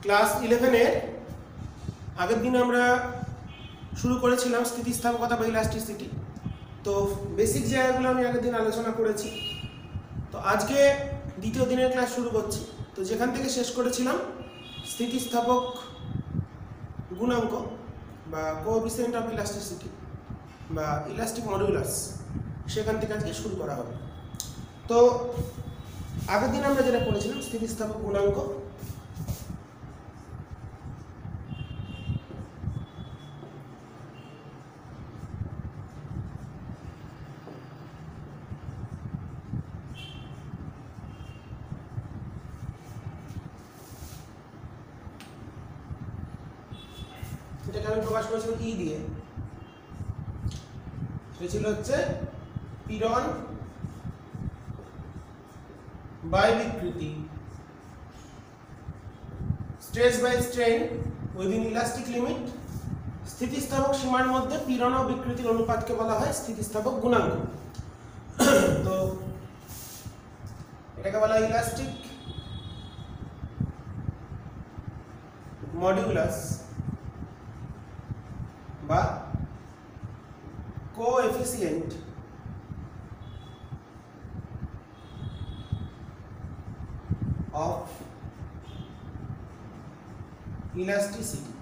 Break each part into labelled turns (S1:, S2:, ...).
S1: Class 11 এর আগের দিন আমরা শুরু করেছিলাম স্থিতিস্থাপকতা বা ইলাস্টিসিটি। তো বেসিক জায়গাগুলো আমি আগের দিন আলোচনা করেছি। তো আজকে দ্বিতীয় দিনের ক্লাস শুরু করছি। তো যেখান থেকে শেষ করেছিলাম স্থিতিস্থাপক গুণাঙ্ক বা কোএফিসিয়েন্ট অফ ইলাস্টিসিটি বা ইলাস্টিক মডুলাস, সেখান থেকে আজকে শুরু করা হবে। তো আগের দিন আমরা যেটা পড়েছিলাম স্থিতিস্থাপক গুণাঙ্ক, এটাকে আমি প্রকাশ করেছিলাম ই দিয়ে। সেটা ছিল হচ্ছে পীড়ন বাই বিকৃতি, stress by strain within elastic limit. স্থিতিস্থাপক সীমার মধ্যে পীড়ন ও বিকৃতির অনুপাতকে বলা হয় স্থিতিস্থাপক গুণাঙ্ক। তো এটাকে বলা হয় ইলাস্টিক মডিউলাস বা coefficient of elasticity.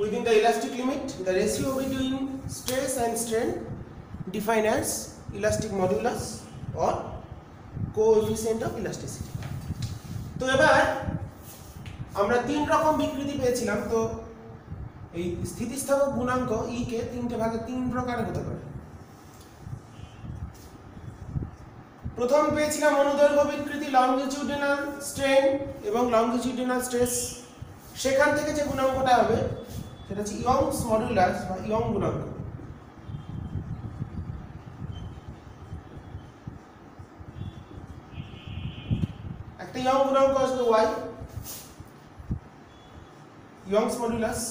S1: Within the elastic limit, the ratio between stress and strain defined as elastic modulus or coefficient of elasticity. তো এবার আমরা তিন রকম বিকৃতি পেয়েছিলাম। তো এই স্থিতিস্থাপক গুণাঙ্ক ই কে তিনটে ভাগে তিন প্রকারের হতে পারে। প্রথম পেয়েছিলাম অনুদৈর্ঘ্য বিকৃতি, লংজিটিউডিনাল স্ট্রেন এবং লংজিটিউডিনাল স্ট্রেস। সেখান থেকে যে গুণাঙ্কটা হবে সেটা হচ্ছে ইয়ংস মডুলাস বা ইয়ং গুণাঙ্ক। একটা ইয়ং গুণাঙ্ক আসবে ওয়াই, ইয়ংস মডুলাস।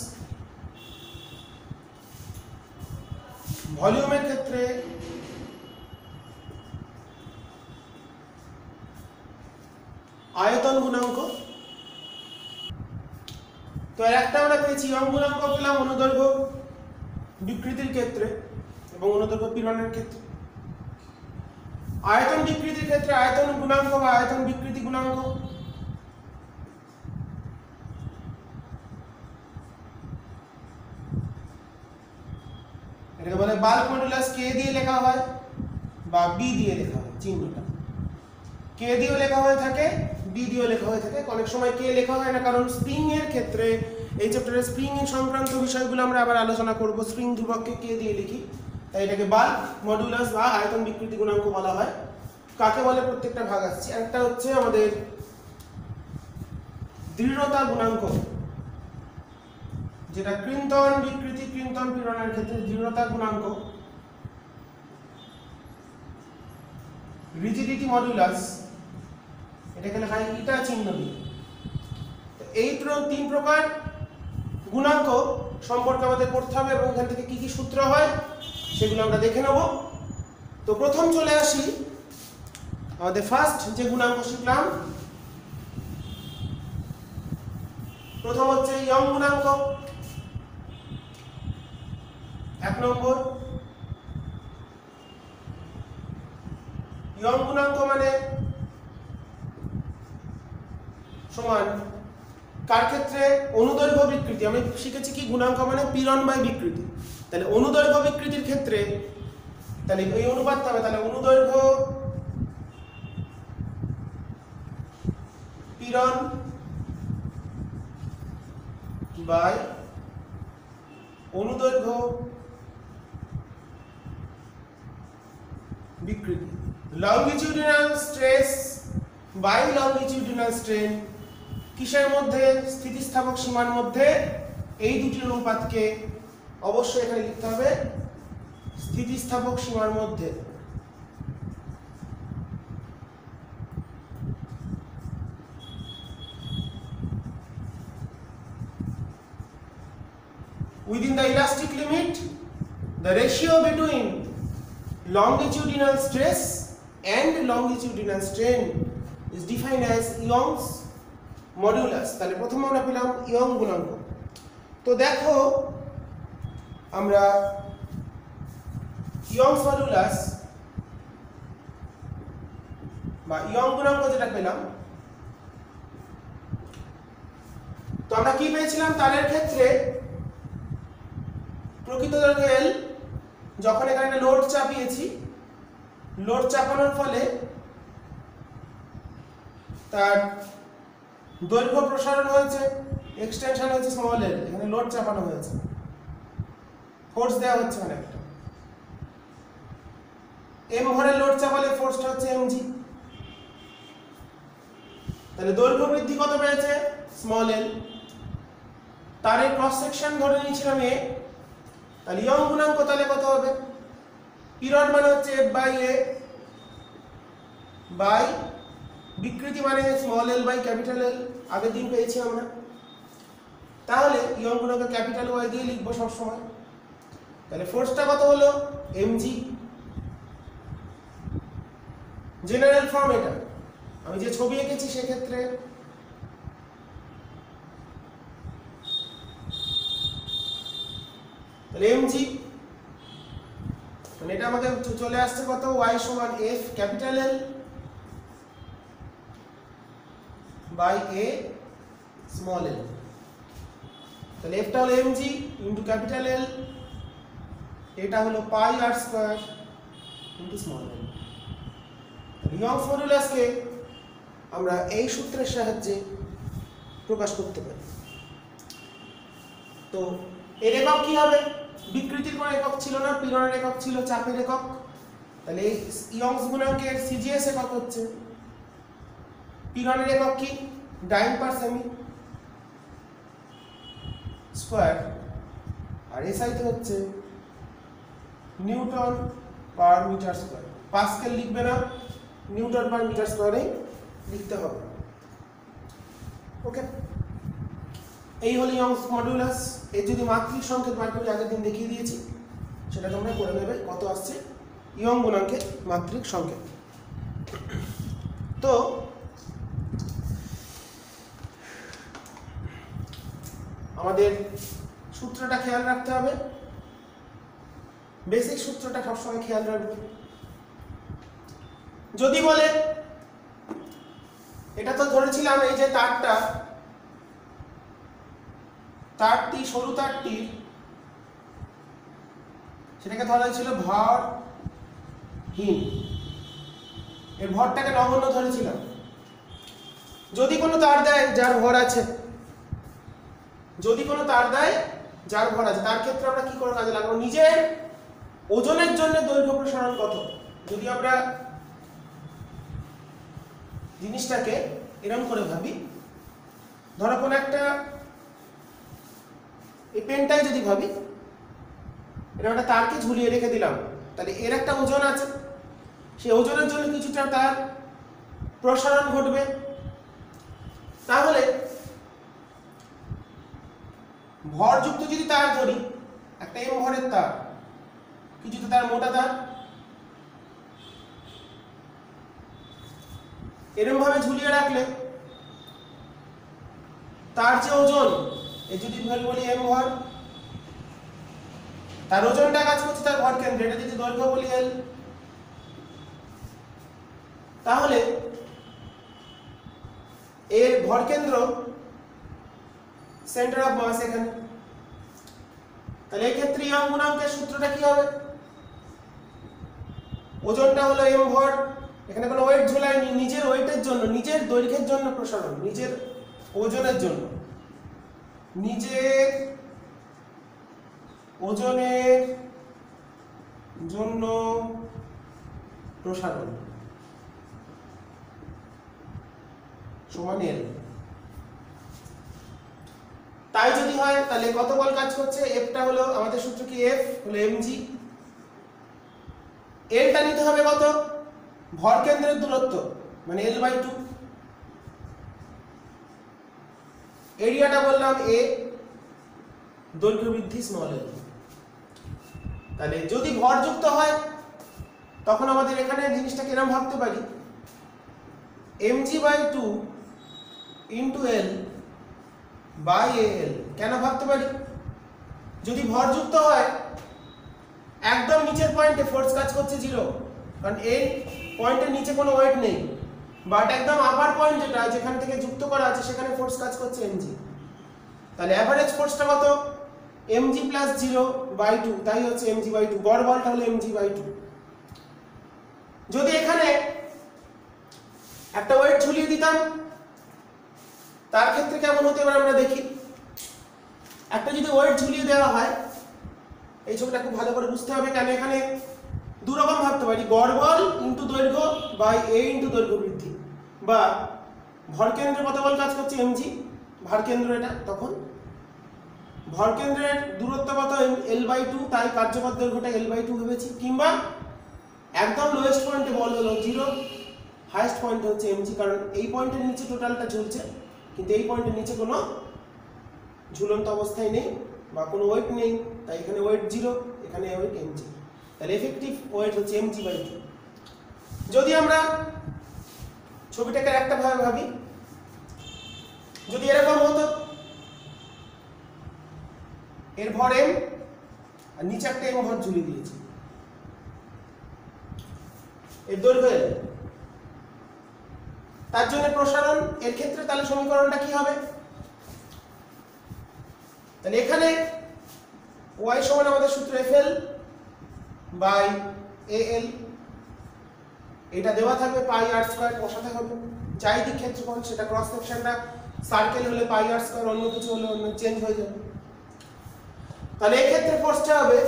S1: ভলিউমের ক্ষেত্রে আয়তন গুণাঙ্ক। তো এর একটা আমরা পেয়েছি ইয়ং গুণাঙ্ক পেলাম অনুদৈর্ঘ্য বিকৃতির ক্ষেত্রে এবং অনুদৈর্ঘ্য পীড়নের ক্ষেত্রে। আয়তন বিকৃতির ক্ষেত্রে আয়তন গুণাঙ্ক বা আয়তন বিকৃতি গুণাঙ্ক। এটাকে বলে বাল্ক মডুলাস। কে দিয়ে লেখা হয় বা বি দিয়ে লেখা হয়, চিহ্নটা কে দিয়েও লেখা হয়ে থাকে, বি দিয়েও লেখা হয়ে থাকে। অনেক সময় কে লেখা হয় না, কারণ স্প্রিং এর ক্ষেত্রে এই চ্যাপ্টারে স্প্রিং এর সংক্রান্ত বিষয়গুলো আমরা আবার আলোচনা করব। স্প্রিং ধ্রুবককে কে দিয়ে লিখি, তাই এটাকে বাল্ক মডুলাস বা আয়তন বিকৃতি গুণাঙ্ক বলা হয়। কাকে বলে প্রত্যেকটা ভাগ আসছে। একটা হচ্ছে আমাদের দৃঢ়তা গুণাঙ্ক, যেটা কৃন্তন বিকৃতি কৃন্তন পীড়নের ক্ষেত্রে দৃঢ়তা গুণাঙ্ক। রিজিডিটি মডুলাস, এটাকে লেখা হয় ইটা চিহ্ন দিয়ে। এই তিন প্রকার গুণাঙ্ক সম্পর্কে আমাদের পড়তে হবে এবং এখান থেকে কি কি সূত্র হয় সেগুলো আমরা দেখে নেব। তো প্রথম চলে আসি আমাদের ফার্স্ট যে গুণাঙ্ক শিখলাম, প্রথম হচ্ছে ইয়ং গুণাঙ্ক। এক নম্বর ইয়ং গুণাঙ্ক মানে সমান কার ক্ষেত্রে অনুদৈর্ঘ্য বিকৃতি। আমি শিখেছি কি গুণাঙ্ক মানে পীড়ন বাই বিকৃতি। তাহলে অনুদৈর্ঘ্য বিকৃতির ক্ষেত্রে তাহলে এই অনুপাতটা হবে, তাহলে অনুদৈর্ঘ্য পীড়ন বাই অনুদৈর্ঘ্য বিকৃতি। লংজিটিউডিনাল স্ট্রেস বাই লংজিটিউডিনাল স্ট্রেন কিসের মধ্যে? স্থিতিস্থাপক সীমার মধ্যে। এই দুটির অনুপাতকে অবশ্যই এখানে লিখতে হবে স্থিতিস্থাপক সীমার মধ্যে। Within the elastic limit, the ratio between longitudinal stress and longitudinal strain is defined as Young's modulus। তাহলে প্রথমে আমরা পেলাম ইয়ং গুণাঙ্ক। তো দেখো আমরা ইয়ংস মডুলাস বা ইয়ং গুণাঙ্ক যেটা পেলাম, তো আমরা কি পেয়েছিলাম তারের ক্ষেত্রে প্রকৃত দৈর্ঘ্য L, যখন এখানে একটা লোড চাপিয়েছি, লোড চাপানোর ফলে তার দৈর্ঘ্য প্রসারণ হয়েছে, এক্সটেনশন হয়েছে স্মল l, এখানে লোড চাপানো হয়েছে, ফোর্স দেওয়া হচ্ছে মানে একটা m ভরের লোড চাপালে ফোর্সটা হচ্ছে mg। তাহলে দৈর্ঘ্য বৃদ্ধি কত পেয়েছে? Small l। তারের ক্রস সেকশন ধরে নিয়েছিলাম a, তাহলে ইয়ং গুণাঙ্ক তাহলে কত হবে? পিরিয়ড মানে হচ্ছে f বাই a বাই বিকৃতি মানে small l by capital L, আগের দিন পেয়েছি আমরা। তাহলে ইয়ং গুণাঙ্ক ক্যাপিটাল Y দিয়ে লিখবো সব সময়। তাহলে ফোর্সটা কত হলো? mg। জেনারেল ফর্ম এটা, আমি যে ছবি এঁকেছি সেক্ষেত্রে তাহলে mg, মানে এটা আমাদের চলে আসছে কত? y সমান f capital L by a small l। তাহলে f টা হলো mg ইনটু ক্যাপিটাল L, এটা হলো pi r square into small l। Young's মডুলাসকে আমরা এই সূত্রের সাহায্যে প্রকাশ করতে পারি। তো এর একক কি হবে? বিকৃতির কোনো একক ছিল না, পীড়নের একক ছিল চাপের একক। তাহলে এই ইয়ংস গুণাঙ্কের সিজিএস একক হচ্ছে, পীড়নের একক কি? ডাইন পার সেমি স্কয়ার, আর এসআই তে হচ্ছে newton per metre square. Pascal লিখবে না, নিউটন পার মিটার স্কয়ারে লিখতে হবে। ওকে, এই হলো ইয়ংস মডুলাস। এর যদি মাত্রিক সংকেত বার করি, আগের দিন দেখিয়ে দিয়েছি, সেটা তোমরা করে নেবে কত আসছে ইয়ং গুণাঙ্কের মাত্রিক সংকেত। তো আমাদের সূত্রটা খেয়াল রাখতে হবে, বেসিক সূত্রটা সবসময় খেয়াল রাখবে। যদি বলে এটা তো ধরেছিলাম এই যে তারটি সরু তারটির, সেটাকে ধরা হয়েছিল ভরহীন, এর ভরটাকে নগণ্য ধরেছিলাম। যদি কোনো তার দেয় যার ভর আছে, যদি কোনো তার দেয় যার ভর আছে, তার ক্ষেত্রে আমরা কি করে কাজে লাগাবো? নিজের ওজনের জন্য দৈর্ঘ্য প্রসারণ কত। যদি আমরা জিনিসটাকে এরকম করে ভাবি, ধরো কোন একটা, এই পেনটাই যদি ভাবি, এরকম একটা তারকে ঝুলিয়ে রেখে দিলাম, তাহলে এর একটা ওজন আছে, সেই ওজনের জন্য কিছুটা তার প্রসারণ ঘটবে। তাহলে ভরযুক্ত যদি তার ধরি, একটা এম ভরের তার, কিছুটা তার মোটা তার, এরকম ভাবে ঝুলিয়ে রাখলে তার যে ওজন, এই যদি বলি এম ভর, তার ওজনটা কাজ করছে তার ভর কেন্দ্রে, এটা যদি দৈর্ঘ্য বলি এল, তাহলে এর ভর কেন্দ্র সেন্টার অফ মাস এখানে। তাহলে এই ক্ষেত্রে ইয়ং গুণাঙ্কের সূত্রটা কি হবে? ওজনটা হলো এম ভর, এখানে কোনো ওয়েট ঝোলায়নি, নিজের ওয়েটের জন্য, নিজের দৈর্ঘ্যের জন্য প্রসারণ, নিজের ওজনের জন্য, নিজের ওজনের জন্য প্রসারণ সমান এল। তাই যদি হয় তাহলে কত বল কাজ করছে? এফটা হলো আমাদের সূত্র কি? এফ হলো এমজি, এলটা নিতে হবে কত? ভর কেন্দ্রের দূরত্ব মানে L/2, এরিয়াটা বললাম এ, দৈর্ঘ্য বৃদ্ধি স্মল এল। তাহলে যদি ভর যুক্ত হয় তখন আমাদের এখানে জিনিসটাকে এরকম ভাবতে পারি mg/2 into L by L. কেন ভাবতে পারি? যদি ভরযুক্ত হয় একদম নিচের পয়েন্টে ফোর্স কাজ করছে 0, কারণ এই পয়েন্টের নিচে কোনো ওয়েট নেই, বাট একদম আপার পয়েন্ট যেটা যেখান থেকে যুক্ত করা আছে সেখানে ফোর্স কাজ করছে mg। তাহলে অ্যাভারেজ ফোর্সটা কত? mg + 0/2, তাই হচ্ছে mg/2, গড় বলটা হলো mg/2। যদি এখানে একটা ওয়েট ঝুলিয়ে দিতাম তার ক্ষেত্রে কেমন হতে পারে আমরা দেখি। একটা যদি ওয়েট ঝুলিয়ে দেওয়া হয়, এই ছবিটা খুব ভালো করে বুঝতে হবে, কেন এখানে দু রকম ভাবতে পারি, গড় বল ইনটু দৈর্ঘ্য বাই a ইনটু দৈর্ঘ্য বৃদ্ধি, বা ভরকেন্দ্রে কত বল কাজ করছে mg, ভারকেন্দ্র এটা, তখন ভরকেন্দ্রের দূরত্ব কত l/2, তাই কার্যকর দৈর্ঘ্যটা l/2 ভেবেছি, কিংবা একদম লোয়েস্ট পয়েন্টে বল হলো 0, হাইয়েস্ট পয়েন্ট হচ্ছে mg, কারণ এই পয়েন্টের নিচে টোটালটা ঝুলছে, কিন্তু এই পয়েন্টের নিচে কোনো ঝুলন্ত অবস্থায় নেই বা কোনো ওয়েট নেই, তাই এখানে ওয়েট 0, এখানে ওয়েট mg, তাহলে এফেক্টিভ ওয়েট হচ্ছে mg/2। যদি আমরা ছবিটাকে একটা ভাবে ভাবি, যদি এরকম হতো, এর ভর m আর নিচে একটা m ভর ঝুলিয়ে দিয়েছি, এর দৈর্ঘ্য l, তার জন্য প্রসারণ, এর ক্ষেত্রে তাহলে সমীকরণটা কি হবে? তাহলে এখানে y সমান আমাদের সূত্র FL বাই AL, এটা দেওয়া থাকবে πr², বসাতে হবে যাই দিক ক্ষেত্রফল, সেটা ক্রস সেকশনটা সার্কেল হলে πr², অন্য কিছু হলে অন্য চেঞ্জ হয়ে যাবে। তাহলে এই ক্ষেত্রে ফোর্সটা হবে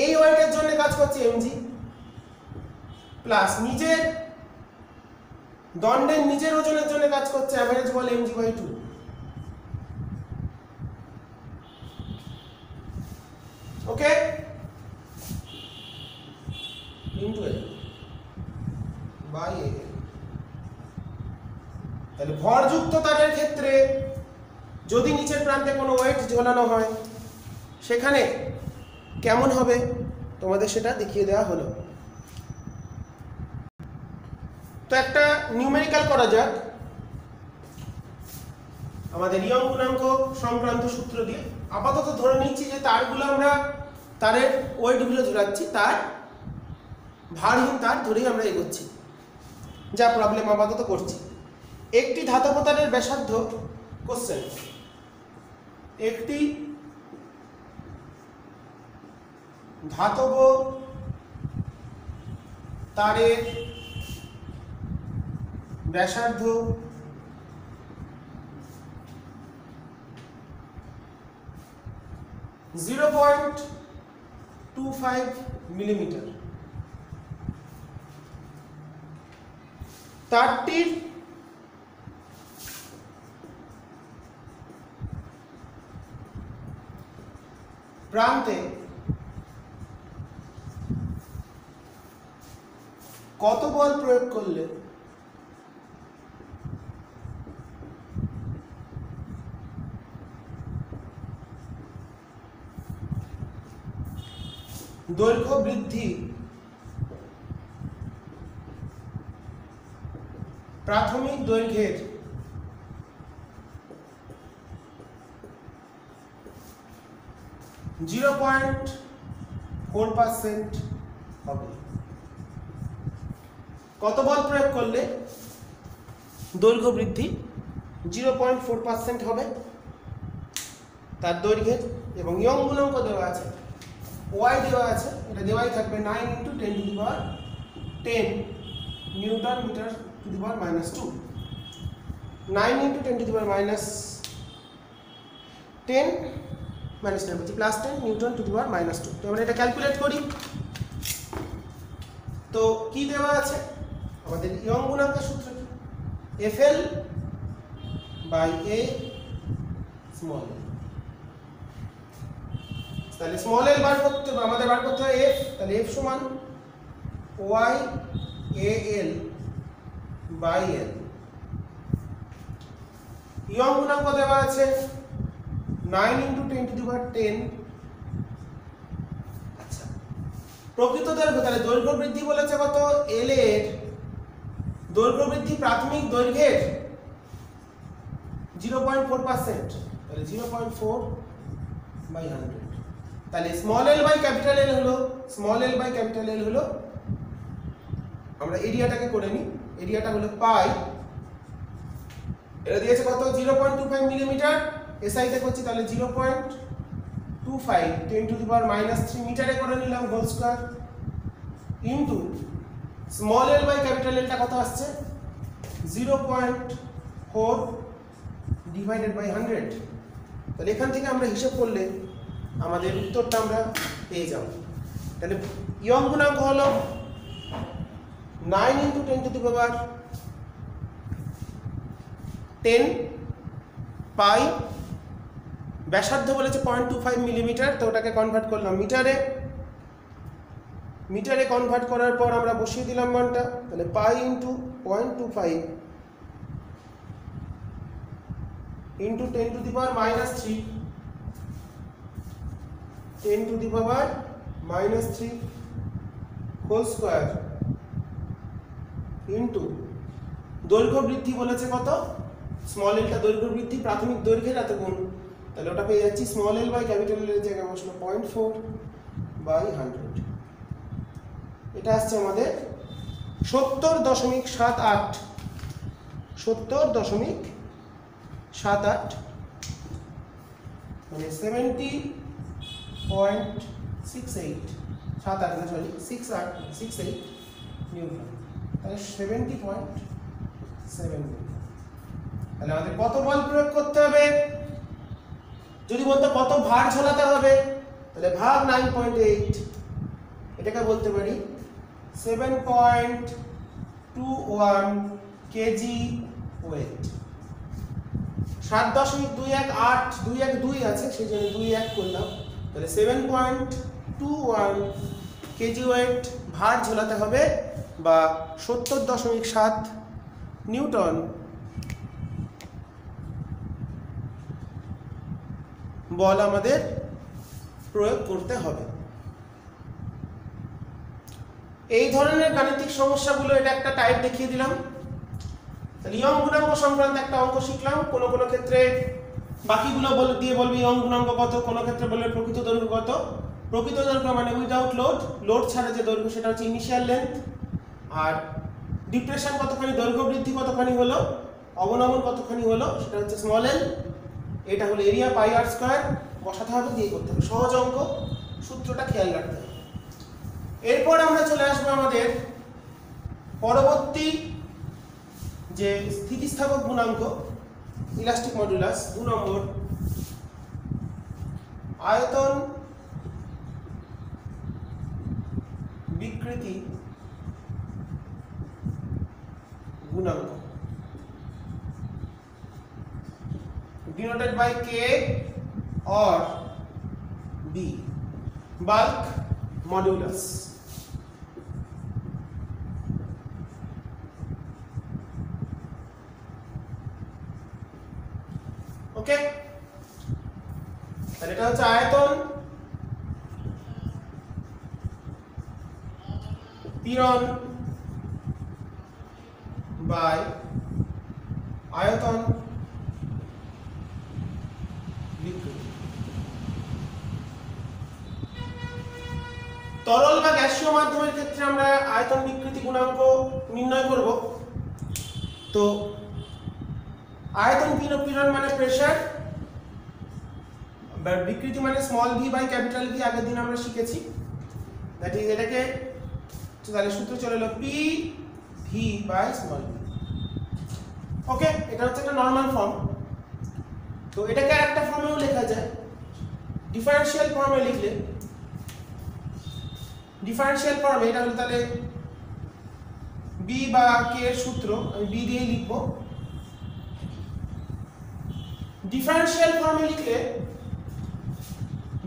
S1: এই ওয়েটের জন্য কাজ করছে mg প্লাস নিজের দণ্ডের নিজের ওজনের জন্য কাজ করছে অ্যাভারেজ বল mg/2, okay, into l by a। তাহলে ভরযুক্ত তারের ক্ষেত্রে যদি নিচের প্রান্তে কোনো ওয়েট ঝোলানো হয় সেখানে কেমন হবে তোমাদের সেটা দেখিয়ে দেওয়া হলো। তো একটা নিউমেরিক্যাল করা যাক আমাদের ইয়ং গুণাঙ্ক সংক্রান্ত সূত্র দিয়ে। আপাতত ধরে নিচ্ছি যে তারগুলো আমরা তারের ওয়েটগুলো ঝুলাচ্ছি, তার ভারহীন তার ধরেই আমরা এগোচ্ছি, যা প্রবলেম আপাতত করছি। একটি ধাতব তারের ব্যাসার্ধ, কোশ্চেন, একটি ধাতব তারের ব্যাসার্ধ (0.25 মিলিমিটার), তারটির প্রান্তে কত বল প্রয়োগ করলে দৈর্ঘ্য বৃদ্ধি প্রাথমিক দৈর্ঘ্যের 0.4% হবে? কত বল প্রয়োগ করলে দৈর্ঘ্য বৃদ্ধি 0.4% হবে তার দৈর্ঘ্যের, এবং ইয়ং গুণাঙ্ক দেওয়া আছে, y দেওয়া আছে, এটা দেওয়াই থাকবে 9 × 10⁻10 newton metre to the power -2, 9 × 10⁻10 +10 newton to the power -2। তো আমরা এটা ক্যালকুলেট করি। তো কি দেওয়া আছে আমাদের ইয়ং গুণাঙ্কের সূত্র কি? FL by A small l। তাহলে স্মল l বার করতে হবে, আমাদের বার করতে হয় F, তাহলে F সমান y AL by L। Young গুণাঙ্ক দেওয়া আছে 9 × 10⁻10। আচ্ছা, প্রকৃত দৈর্ঘ্য, তাহলে দৈর্ঘ্য বৃদ্ধি বলেছে কত, এল এর দৈর্ঘ্য বৃদ্ধি প্রাথমিক দৈর্ঘ্যের 0.4%, তাহলে 0.4/100। তাহলে small L by capital L হলো, small L by capital L হলো, আমরা এরিয়াটাকে করে নিই, এরিয়াটা হলো পাই, এটা দিয়েছে কত 0.25 মিলিমিটার, এসআই তে করছি তাহলে 0.25 10⁻³ মিটারে করে নিলাম whole square, into small L by capital এলটা কত আসছে 0.4 ডিভাইডেড বাই 100। তাহলে এখান থেকে আমরা হিসাব করলে আমাদের উত্তরটা আমরা পেয়ে যাব। তাহলে ইয়ং গুণাঙ্ক হলো 9 × 10⁻10 পাই, ব্যাসার্ধ বলেছে 0.25 মিলিমিটার, তো ওটাকে কনভার্ট করলাম মিটারে, মিটারে কনভার্ট করার পর আমরা বসিয়ে দিলাম মানটা, তাহলে pi into 0.25 into 10⁻³ 10⁻³ whole square into দৈর্ঘ্য বৃদ্ধি বলেছে কত, স্মল এলটা দৈর্ঘ্য বৃদ্ধি প্রাথমিক দৈর্ঘ্যের এত গুণ, তাহলে ওটা পেয়ে যাচ্ছি স্মল এল বাই ক্যাপিটাল এর জায়গায় বসলো 0.4/100। এটা আসছে আমাদের 70.78, 70.78 মানে 70.68, 68 নিউটন, তাহলে 70.7 নিউটন। তাহলে আমাদের কত বল প্রয়োগ করতে হবে, যদি বলতো কত ভার ঝোলাতে হবে, তাহলে ভাগ 9.8, এটাকে বলতে পারি 7.21 কেজি ওয়েট। 7.218 আছে, সেই জন্য 21 করলাম, তাহলে 7.21 কেজি ওয়েট ভার ঝোলাতে হবে, বা 70.7 নিউটন বল আমাদের প্রয়োগ করতে হবে। এই ধরনের গাণিতিক সমস্যাগুলো, এটা একটা টাইপ দেখিয়ে দিলাম। তাহলে ইয়ং গুণাঙ্ক সংক্রান্ত একটা অঙ্ক শিখলাম, কোন কোন ক্ষেত্রে বাকিগুলো দিয়ে বলবে ইয়ং গুণাঙ্ক কত, কোন ক্ষেত্রে বলবে প্রকৃত দৈর্ঘ্য কত। প্রকৃত দৈর্ঘ্য মানে উইদাউট লোড, লোড ছাড়া যে দৈর্ঘ্য সেটা হচ্ছে ইনিশিয়াল লেন্থ, আর ডিপ্রেশন কতখানি, দৈর্ঘ্য বৃদ্ধি কতখানি হলো, অবনমন কতখানি হলো, সেটা হচ্ছে স্মল এল। এটা হলো এরিয়া পাই আর স্কয়ার, বসাতে হবে, দিয়ে করতে হবে, সহজ অঙ্ক, সূত্রটা খেয়াল রাখতে হবে। এরপর আমরা চলে আসবো আমাদের পরবর্তী যে স্থিতিস্থাপক গুণাঙ্ক ইলাস্টিক মডুলাস, 2 নম্বর আয়তন বিকৃতি গুণাঙ্ক, denoted by K or B, bulk modulus। ওকে, তাহলে এটা হচ্ছে আয়তন পীড়ন বাই আয়তন বিকৃতি। তরল বা গ্যাসীয় মাধ্যমের ক্ষেত্রে আমরা আয়তন বিকৃতি গুণাঙ্ক নির্ণয় করব। তো আয়তন পীড়ন মানে প্রেসার, বিকৃতি মানে small V by capital V, আগের দিন আমরা শিখেছি। দ্যাট ইজ, এটাকে তাহলে সূত্র চলে এলো P V by small V. Okay, এটা হচ্ছে একটা নরমাল ফর্ম। তো এটাকে আরেকটা ফর্মেও লেখা যায়, ডিফারেনশিয়াল ফর্মে লিখলে, ডিফারেনশিয়াল ফর্মে এটা হলো তাহলে বি বা কে এর সূত্র, আমি বি দিয়েই লিখব। ডিফারেনশিয়াল ফর্মে লিখলে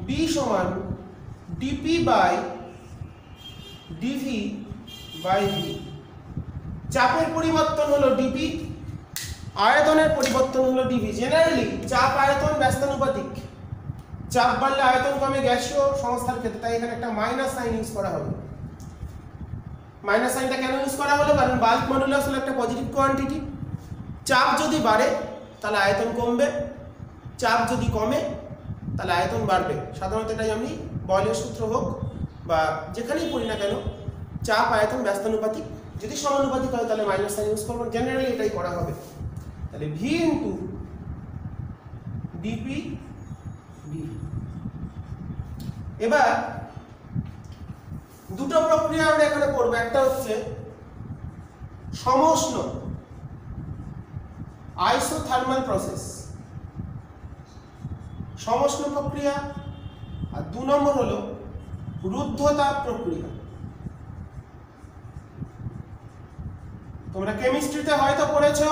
S1: বি সমান dP by dV by V. চাপের পরিবর্তন হলো ডিপি, আয়তনের পরিবর্তন হলো ডিভি। জেনারেলি চাপ আয়তন ব্যস্তানুপাতিক, চাপ বাড়লে আয়তন কমে গ্যাসীয় সংস্থার ক্ষেত্রে, তাই এখানে একটা মাইনাস সাইন ইউজ করা হবে। মাইনাস সাইনটা কেন ইউজ করা হলো? কারণ বাল্ক মডুলাস হলো একটা পজিটিভ কোয়ান্টিটি। চাপ যদি বাড়ে তাহলে আয়তন কমবে, চাপ যদি কমে তাহলে আয়তন বাড়বে। সাধারণত এটাই আমি বয়লের সূত্র হোক বা যেখানেই পড়ি না কেন, চাপ আয়তন ব্যস্তানুপাতিক, যদি সমানুপাতিক হয় তাহলে মাইনাস সাইন ইউজ করবো, জেনারেলি এটাই করা হবে। তাহলে ভি ইন্টু ডিপি ডিভি। এবার দুটো প্রক্রিয়া আমরা এখানে করবো, একটা হচ্ছে সমউষ্ণ আইসোথার্মাল প্রসেস, সমউষ্ণ প্রক্রিয়া, আর 2 নম্বর হলো রুদ্ধতাপ প্রক্রিয়া। তোমরা কেমিস্ট্রিতে হয়তো পড়েছো,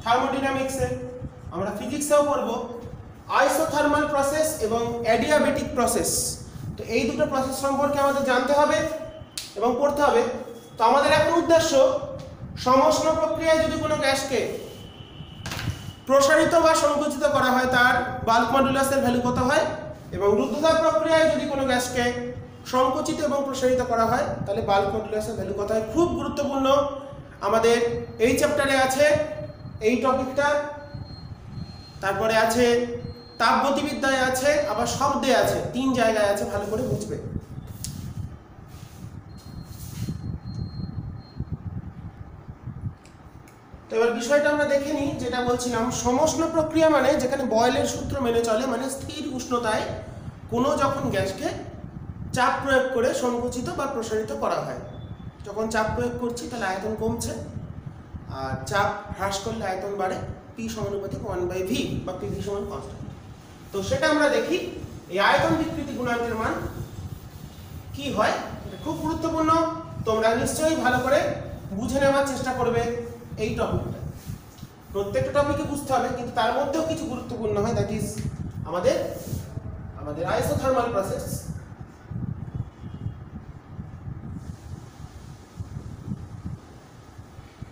S1: থার্মোডাইনামিক্সে, আমরা ফিজিক্সেও পড়বো আইসোথার্মাল প্রসেস এবং অ্যাডিয়াবেটিক প্রসেস। তো এই দুটো প্রসেস সম্পর্কে আমাদের জানতে হবে এবং পড়তে হবে। তো আমাদের এখন উদ্দেশ্য, সমউষ্ণ প্রক্রিয়ায় যদি কোনো গ্যাসকে প্রসারিত বা সংকুচিত করা হয় তার বাল্ক মডুলাসের ভ্যালু কত হয়, এবং রুদ্ধতাপ প্রক্রিয়ায় যদি কোনো গ্যাসকে সংকুচিত এবং প্রসারিত করা হয় তাহলে বাল্ক মডুলাসের ভ্যালু কত হয়। খুব গুরুত্বপূর্ণ, আমাদের এই চ্যাপ্টারে আছে এই টপিকটা, তারপরে আছে তাপগতিবিদ্যায় আছে, আবার শব্দে আছে, 3 জায়গায় আছে, ভালো করে বুঝবে। তো এবার বিষয়টা আমরা দেখে নিই, যেটা বলছিলাম সমউষ্ণ প্রক্রিয়া মানে যেখানে বয়লের সূত্র মেনে চলে, মানে স্থির উষ্ণতায় কোনো যখন গ্যাসকে চাপ প্রয়োগ করে সংকুচিত বা প্রসারিত করা হয়। যখন চাপ প্রয়োগ করছি তাহলে আয়তন কমছে, আর চাপ হ্রাস করলে আয়তন বাড়ে, পি সমানুপাতিক 1/v বা পিভি সমান কনস্ট্যান্ট। তো সেটা আমরা দেখি, এই আয়তন বিকৃতি গুণাঙ্কের মান কি হয়, এটা খুব গুরুত্বপূর্ণ। তোমরা নিশ্চয়ই ভালো করে বুঝে নেওয়ার চেষ্টা করবে এই টপিকটা। প্রত্যেকটা টপিকে বুঝতে হবে, কিন্তু তার মধ্যেও কিছু গুরুত্বপূর্ণ হয়, দ্যাট ইজ আমাদের আইসোথার্মাল প্রসেস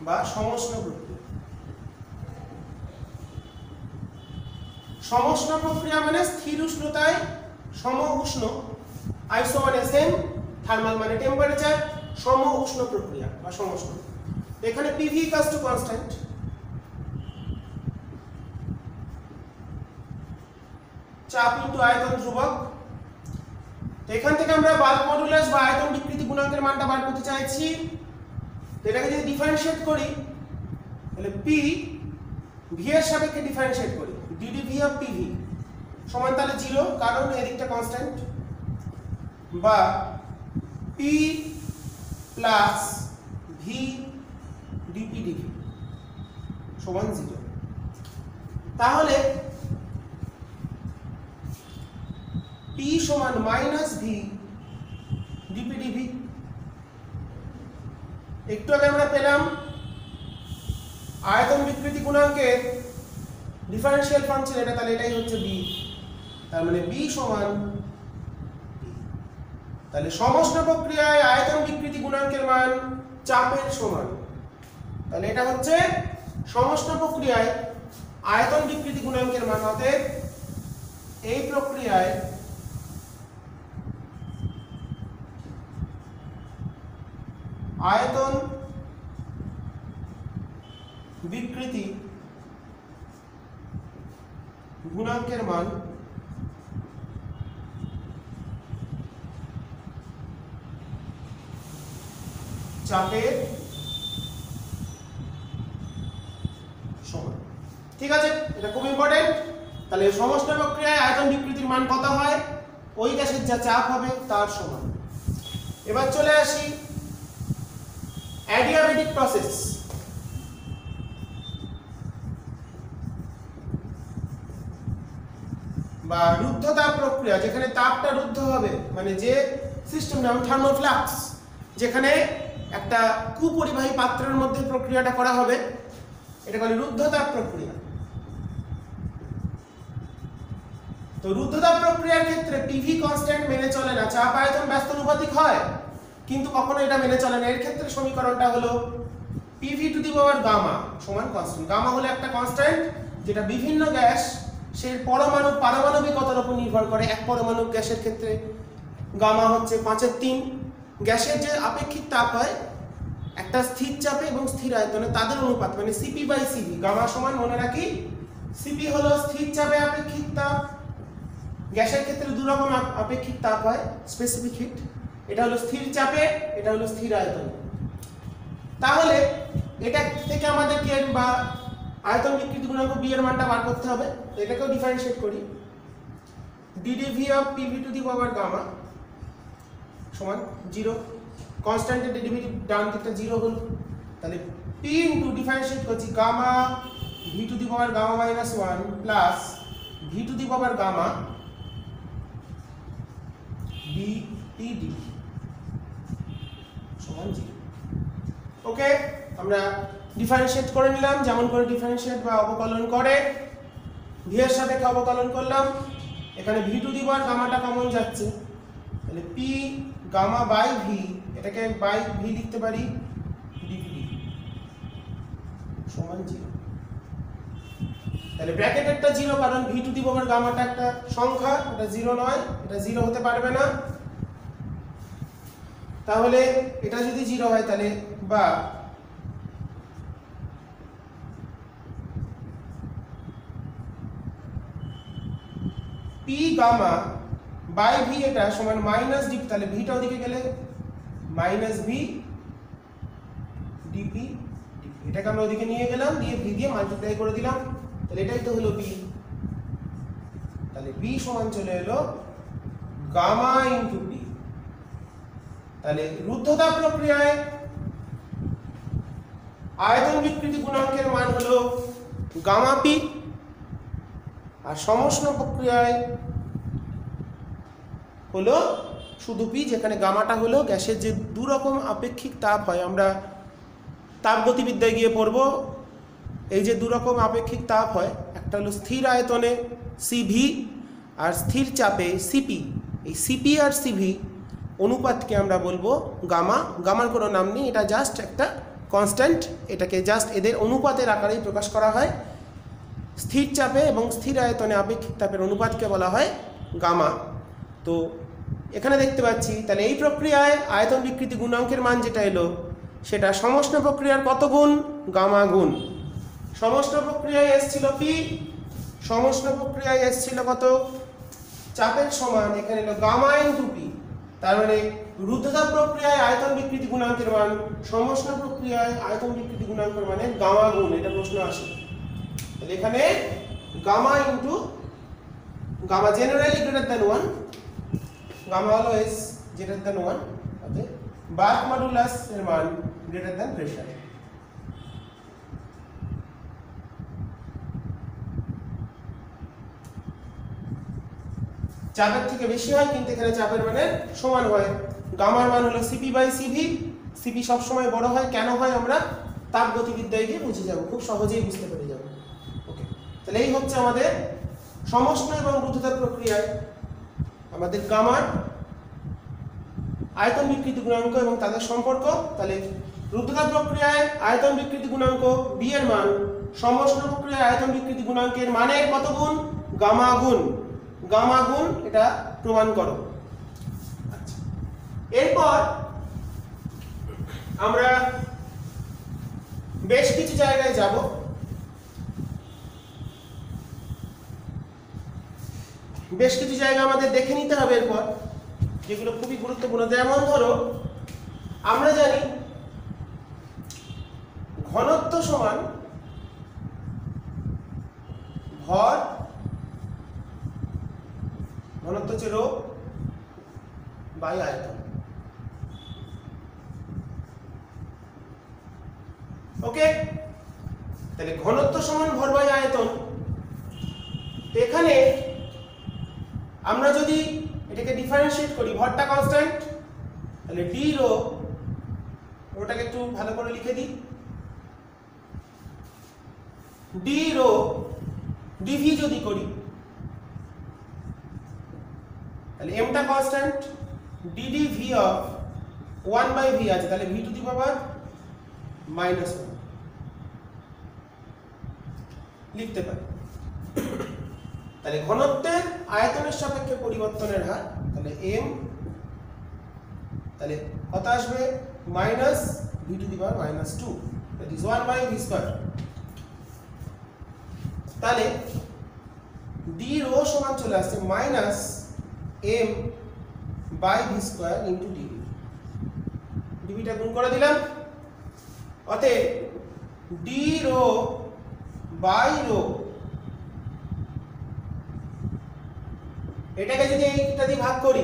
S1: বা সমউষ্ণ প্রক্রিয়া। সমউষ্ণ প্রক্রিয়া মানে স্থির উষ্ণতায় সমউষ্ণ, আইসো মানে সেম, থার্মাল মানে টেম্পারেচার, সমউষ্ণ প্রক্রিয়া বা সমউষ্ণ। এখানে PV ইকুয়ালস টু কনস্ট্যান্ট, চাপ ইনটু আয়তন ধ্রুবক। তো এখান থেকে আমরা বাল্ক মডুলাস বা আয়তন বিকৃতি গুণাঙ্কের মানটা বার করতে চাইছি। তো এটাকে যদি ডিফারেন্সিয়েট করি তাহলে P V এর সাপেক্ষে ডিফারেন্সিয়েট করি, ddv অফ PV সমান তাহলে 0, কারণ এদিকটা কনস্ট্যান্ট, বা P plus V dP dV সমান 0। তাহলে P সমান মাইনাস V dP dV। একটু আগে আমরা পেলাম আয়তন বিকৃতি গুণাঙ্কের ডিফারেনশিয়াল ফাংশন এটা, তাহলে এটাই হচ্ছে B, তার মানে B সমান, তাহলে সমউষ্ণ প্রক্রিয়ায় আয়তন বিকৃতি গুণাঙ্কের মান চাপের সমান। তাহলে এটা হচ্ছে সমউষ্ণ প্রক্রিয়ায় আয়তন বিকৃতি গুণাঙ্কের মান, অতএব এই প্রক্রিয়ায় আয়তন বিকৃতি গুণাঙ্কের মান চাপের সমান। ঠিক আছে, এটা খুব ইম্পর্টেন্ট। তাহলে সমউষ্ণ প্রক্রিয়ায় আয়তন বিকৃতির মান কত হয়, ওই গ্যাসের যা চাপ হবে তার সমান। এবার চলে আসি অ্যাডিয়াবেটিক প্রসেস বা রুদ্ধতাপ প্রক্রিয়া, যেখানে তাপটা রুদ্ধ হবে, মানে যে সিস্টেম যেমন থার্মোফ্লাক্স, যেখানে একটা কুপরিবাহী পাত্রের মধ্যে প্রক্রিয়াটা করা হবে, এটা বলে রুদ্ধতাপ প্রক্রিয়া। তো রুদ্ধতাপ প্রক্রিয়ার ক্ষেত্রে পিভি কনস্ট্যান্ট মেনে চলে না, চাপ আয়তন ব্যস্তানুপাতিক হয়, কিন্তু কখনো এটা মেনে চলে না। এর ক্ষেত্রে সমীকরণটা হলো PV to the power gamma সমান কনস্ট্যান্ট। গামা হলো একটা কনস্ট্যান্ট যেটা বিভিন্ন গ্যাস সে পারমাণবিকতার উপর নির্ভর করে। এক পরমাণু গ্যাসের ক্ষেত্রে গামা হচ্ছে 5/3। গ্যাসের যে আপেক্ষিক তাপ হয় একটা স্থির চাপে এবং স্থির আয়তনে, তাদের অনুপাত মানে CP/CV। গামা সমান মনে রাখি, CP হলো স্থির চাপে আপেক্ষিক তাপ। গ্যাসের ক্ষেত্রে দু রকম আপেক্ষিক তাপ হয়, স্পেসিফিক হিট। এটা হলো স্থির চাপে, এটা হলো স্থির আয়তনে। তাহলে এটা থেকে আমাদেরকে বা আয়তন বিকৃতি গুণাঙ্ক বি এর মানটা বার করতে হবে। তো এটাকেও ডিফারেন্সিয়েট করি। ddv of pv to the power gamma সমান 0। কনস্ট্যান্টের ডেরিভেটিভ ডান দিকটা 0 হল। তাহলে p ইনটু ডিফারেন্সিয়েট করছি gamma v to the power gamma minus 1 plus v to the power gamma dpd সমান 0। ওকে, আমরা ডিফারেন্সিয়েট করে নিলাম যেমন করে ডিফারেন্সিয়েট বা অবকলন করে। v এর সাপেক্ষে অবকলন করলাম, এখানে v টু দি পাওয়ার গামাটা কমন যাচ্ছে, তাহলে p গামা বাই v, এটাকে বাই v লিখতে পারি dpd সমান 0। তাহলে ব্র্যাকেটেরটা 0 কারণ v টু দি পাওয়ার গামাটা একটা সংখ্যা, এটা 0 নয়, এটা 0 হতে পারবে না। তাহলে এটা যদি 0 হয় তাহলে বা p গামা বাই v এটা সমান মাইনাস d, তাহলে vটা ওদিকে গেলে মাইনাস v dp, এটাকে আমরা ওদিকে নিয়ে গেলাম, দিয়ে v দিয়ে মাল্টিপ্লাই করে দিলাম, তাহলে এটাই তো হলো b। তাহলে b সমান চলে এলো গামা ইনটু p। তাহলে রুদ্ধতাপ প্রক্রিয়ায় আয়তন বিকৃতি গুণাঙ্কের মান হলো গামা p, আর সমষ্ণ প্রক্রিয়ায় হলো শুধু p, যেখানে গামাটা হলো গ্যাসের যে দু রকম আপেক্ষিক তাপ হয়, আমরা তাপগতিবিদ্যায় গিয়ে পড়ব। এই যে দু রকম আপেক্ষিক তাপ হয়, একটা হলো স্থির আয়তনে CV আর স্থির চাপে CP। এই CP আর CV অনুপাতকে আমরা বলবো গামা। গামার কোনো নাম নেই, এটা জাস্ট একটা কনস্ট্যান্ট, এটাকে জাস্ট এদের অনুপাতের আকারেই প্রকাশ করা হয়। স্থির চাপে এবং স্থির আয়তনে আপেক্ষিক তাপের অনুপাতকে বলা হয় গামা। তো এখানে দেখতে পাচ্ছি তাহলে এই প্রক্রিয়ায় আয়তন বিকৃতি গুণাঙ্কের মান যেটা এলো সেটা সমষ্ণ প্রক্রিয়ার কত গুণ? গামা গুণ। সমষ্ণ প্রক্রিয়ায় এসেছিল p, সমষ্ণ প্রক্রিয়ায় এসেছিল কত? চাপের সমান, এখানে এলো গামা ইনটু p। তার মানে রুদ্ধতাপ প্রক্রিয়ায় আয়তন বিকৃতি গুণাঙ্কের মান সমষ্ণ প্রক্রিয়ায় আয়তন বিকৃতি গুণাঙ্কের মানে গামা গুণ। এটা প্রশ্ন আসে, তাহলে এখানে gamma into gamma generally greater than 1, gamma হলো s গ্রেটার দ্যান 1, অতএব বার্ক মডুলাস এর মান গ্রেটার দ্যান প্রেসার। চাপের থেকে বেশি হয় কিন্তু এখানে চাপের মানে সমান হয়। গামার মান হলো CP/CV। CP সব সময় বড় হয়, কেন হয় আমরা তাপগতিবিদ্যায় গিয়ে বুঝে যাব, খুব সহজেই বুঝতে পেরে যাব। ওকে, তাহলে এই হচ্ছে আমাদের সমষ্ণ এবং রুদ্ধতাপ প্রক্রিয়ায় আমাদের গামার আয়তন বিকৃতি গুণাঙ্ক এবং তাদের সম্পর্ক। তাহলে রুদ্ধতাপ প্রক্রিয়ায় আয়তন বিকৃতি গুণাঙ্ক b এর মান সমষ্ণ প্রক্রিয়ায় আয়তন বিকৃতি গুণাঙ্কের মানের কত গুণ? গামা গুণ। গামা গুণ, এটা প্রমাণ করো। আচ্ছা, এরপর আমরা বেশ কিছু জায়গায় যাব। বেশ কিছু জায়গা আমাদের দেখে নিতে হবে এরপর, যেগুলো খুবই গুরুত্বপূর্ণ। যেমন ধরো আমরা জানি ঘনত্ব সমান ভর, ঘনত্ব হচ্ছে রো বাই আয়তন। ওকে, তাহলে ঘনত্ব সমান ভর বাই আয়তন। এখানে আমরা যদি এটাকে ডিফারেন্সিয়েট করি, ভরটা কনস্ট্যান্ট, তাহলে ডি রো, ওটাকে একটু ভালো করে লিখে দিই, ডি রো ডিভি যদি করি তাহলে এমটা constant, d d v of 1/v আছে, তাহলে ভি টু দি পাওয়ার -1 লিখতে পারি। তাহলে ঘনত্বের আয়তনের সাপেক্ষে পরিবর্তনের হার, তাহলে m, তাহলে কত আসবে minus v to the power minus 2, that is 1 by v square. তাহলে d রো সমান চলে আসছে minus m by v square into dv। dvটা গুণ করে দিলাম, অতএব d রো বাই রো, এটাকে যদি এইটা দিয়ে ভাগ করি,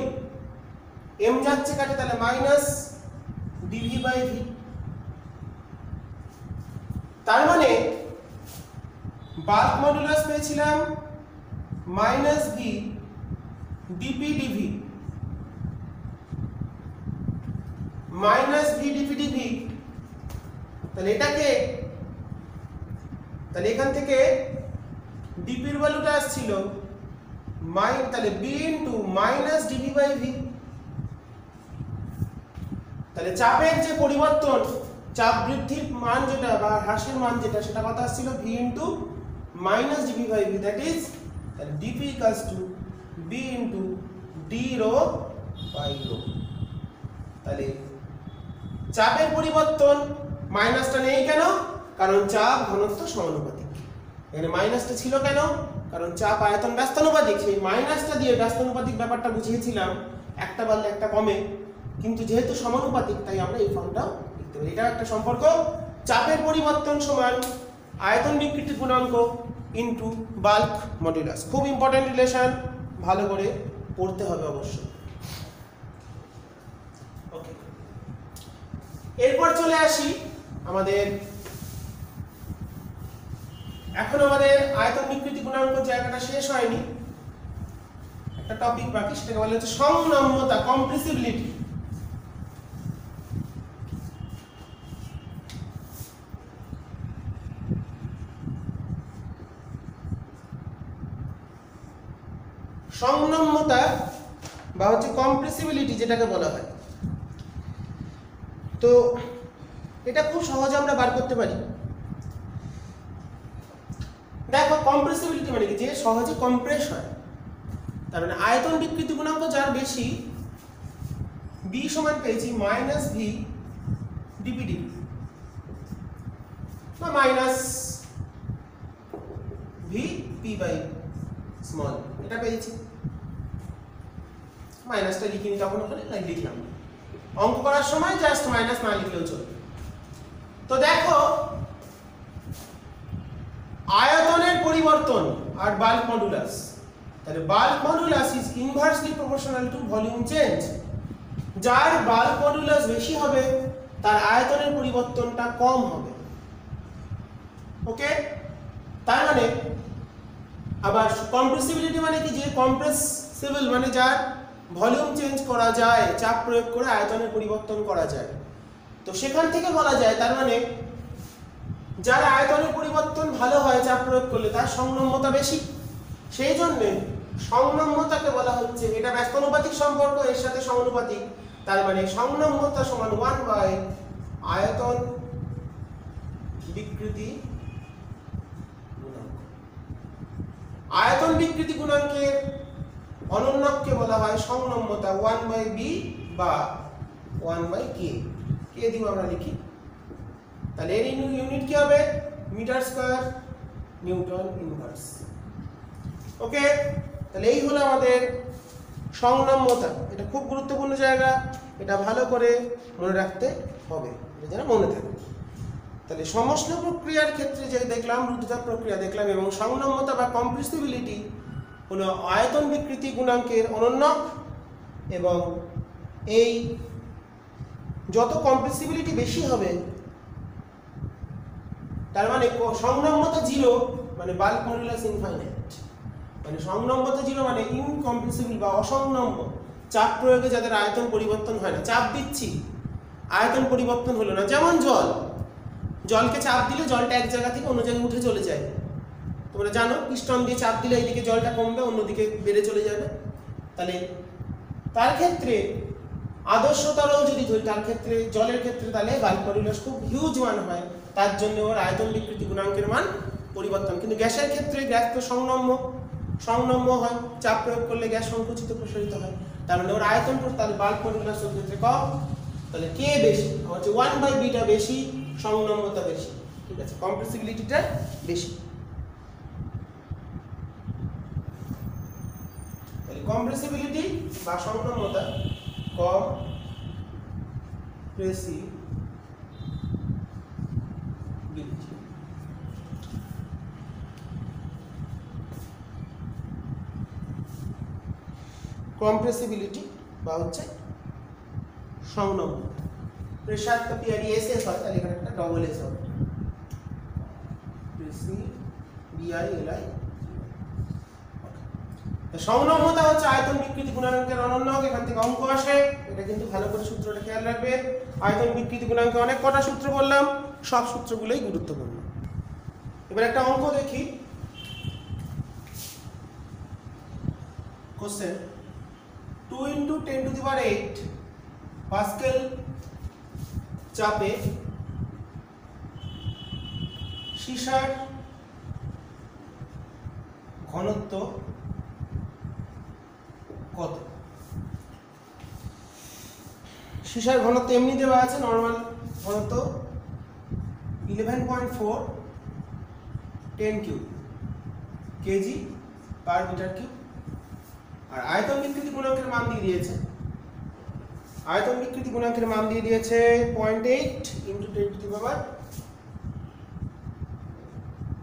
S1: m যাচ্ছে কাটে, তাহলে মাইনাস dv বাই v। তার মানে বাল্ক মডুলাস পেয়েছিলাম minus v dp dv, minus v dp dv। তাহলে এটাকে, তাহলে এখান থেকে dp এর ভ্যালুটা আসছিল তাহলে b into minus dv by v। তাহলে চাপের যে পরিবর্তন, চাপ বৃদ্ধির মান যেটা বা হ্রাসের মান যেটা, সেটা কত আসছিল v into minus dv by v, that is তাহলে dp equals to b into d rho by rho. তাহলে চাপের পরিবর্তন, মাইনাসটা নেই কেন? কারণ চাপ ঘনত্ব সমানুপাতিক। এখানে মাইনাসটা ছিল কেন? কারণ চাপ আয়তন ব্যস্তানুপাতিক। সেই মাইনাসটা দিয়ে ব্যস্তানুপাতিক ব্যাপারটা বুঝিয়েছিলাম, একটা বাড়লে একটা কমে, কিন্তু যেহেতু সমানুপাতিক তাই আমরা এই ফর্মটাও লিখতে পারি। এটা একটা সম্পর্ক, চাপের পরিবর্তন সমান আয়তন বিকৃতি গুণাঙ্ক ইনটু বাল্ক মডুলাস। খুব ইম্পর্টেন্ট রিলেশন, ভালো করে পড়তে হবে অবশ্যই। ওকে, এরপর চলে আসি আমাদের, এখন আমাদের আয়তন বিকৃতি গুণাঙ্ক জায়গাটা শেষ হয়নি, একটা টপিক বাকি, সেটাকে বলা হচ্ছে সংনম্যতা, কম্প্রেসিবিলিটি। সংনম্যতা বা হচ্ছে কম্প্রেসিবিলিটি যেটাকে বলা হয়, তো এটা খুব সহজে আমরা বার করতে পারি। দেখো, কম্প্রেসিবিলিটি মানে কি? যে সহজে কম্প্রেস হয়। তার মানে আয়তন বিকৃতি গুণাঙ্ক যার বেশি, b সমান পেয়েছি মাইনাস v dp dv বা minus v p by small, এটা পেয়েছি। মাইনাসটা লিখিনি তখন, ওখানে লিখলাম, অঙ্ক করার সময় জাস্ট মাইনাস না লিখলেও চলবে। তো দেখো, আয়তনের পরিবর্তন আর বাল্ক মডুলাস, তাহলে bulk modulus is inversely proportional to volume change. যার বাল্ক মডুলাস বেশি হবে তার আয়তনের পরিবর্তনটা কম হবে। ওকে, তার মানে আবার কম্প্রেসিবিলিটি মানে কি? যে কম্প্রেসিবল মানে যার ভলিউম চেঞ্জ করা যায়, চাপ প্রয়োগ করে আয়তনের পরিবর্তন করা যায়। তো সেখান থেকে বলা যায়, তার মানে যার আয়তনের পরিবর্তন ভালো হয় চাপ প্রয়োগ করলে, তার সংনম্যতা বেশি। সেই জন্য সংনম্যতাকে বলা হচ্ছে, এটা ব্যস্তানুপাতিক সম্পর্ক, এর সাথে সমানুপাতিক। তার মানে সংনম্যতা সমান 1 বাই আয়তন বিকৃতি গুণাঙ্ক। আয়তন বিকৃতি গুণাঙ্কের অনন্যককে বলা হয় সংনম্যতা 1 বাই b বা 1 বাই k। কে দিব আমরা লিখি, তাহলে এর ইউনিট কি হবে? Metre square newton inverse. Okay, তাহলে এই হলো আমাদের সংনম্যতা। এটা খুব গুরুত্বপূর্ণ জায়গা, এটা ভালো করে মনে রাখতে হবে, এটা যেন মনে থাকে। তাহলে সমষ্ণ প্রক্রিয়ার ক্ষেত্রে যে দেখলাম, রুদ্ধচাপ প্রক্রিয়া দেখলাম, এবং সংনম্যতা বা কম্প্রেসিবিলিটি হলো আয়তন বিকৃতি গুণাঙ্কের অনন্যক। এবং এই যত কম্প্রেসিবিলিটি বেশি হবে, তার মানে সংনম্যতা 0 মানে বাল্ক মডুলাস ইনফাইনাইট। মানে সংনম্যতা 0 মানে ইনকম্প্রেসিবল বা অসংনম্য, চাপ প্রয়োগে যাদের আয়তন পরিবর্তন হয় না। চাপ দিচ্ছি, আয়তন পরিবর্তন হলো না। যেমন জল, জলকে চাপ দিলে জলটা এক জায়গা থেকে অন্য জায়গায় উঠে চলে যায়। তোমরা জানো, পিস্টন দিয়ে চাপ দিলে এইদিকে জলটা কমবে, অন্যদিকে বেড়ে চলে যাবে। তাহলে তার ক্ষেত্রে আদর্শ তরল যদি ধরি, তার ক্ষেত্রে জলের ক্ষেত্রে তাহলে বাল্ক মডুলাস খুব হিউজ মান হয়, তার জন্য ওর আয়তন বিকৃতি গুণাঙ্কের মান পরিবর্তন। কিন্তু গ্যাসের ক্ষেত্রে গ্যাস তো সংনম্য, সংনম্য হয়, চাপ প্রয়োগ করলে গ্যাস সংকুচিত প্রসারিত হয়, তার মানে ওর আয়তন তাহলে বাল্ক মডুলাসের ক্ষেত্রে কম, তাহলে কে বেশি হচ্ছে 1/bটা বেশি, সংনম্যতা বেশি, ঠিক আছে, কম্প্রেসিবিলিটিটা বেশি। তাহলে কম্প্রেসিবিলিটি বা সংনম্যতা কম্প্রেসিবিলিটি বা হচ্ছে সংনম্যতা। প্রেসারটা পিআরই এসএস হয়, তাহলে এখানে একটা ডবল এস হবে, বিআইএলআই। সংনম্যতা হচ্ছে আয়তন বিকৃতি গুণাঙ্কের অনন্যক, এখান থেকে অঙ্ক আসে, এটা কিন্তু ভালো করে সূত্রটা খেয়াল রাখবে। আয়তন বিকৃতি গুণাঙ্কে অনেক কটা সূত্র বললাম, সব সূত্রগুলোই গুরুত্বপূর্ণ। এবার একটা অঙ্ক দেখি। কোশ্চেন 2 × 10⁸ পাস্কেল চাপে সীসার ঘনত্ব কত? সীসার ঘনত্ব এমনি দেওয়া আছে, নরমাল ঘনত্ব 11.4 10³ kg/m³। আর আয়তন বিকৃতি গুণাঙ্কের মান দিয়ে দিয়েছে, আয়তন বিকৃতি গুণাঙ্কের মান দিয়ে দিয়েছে 0.8 ×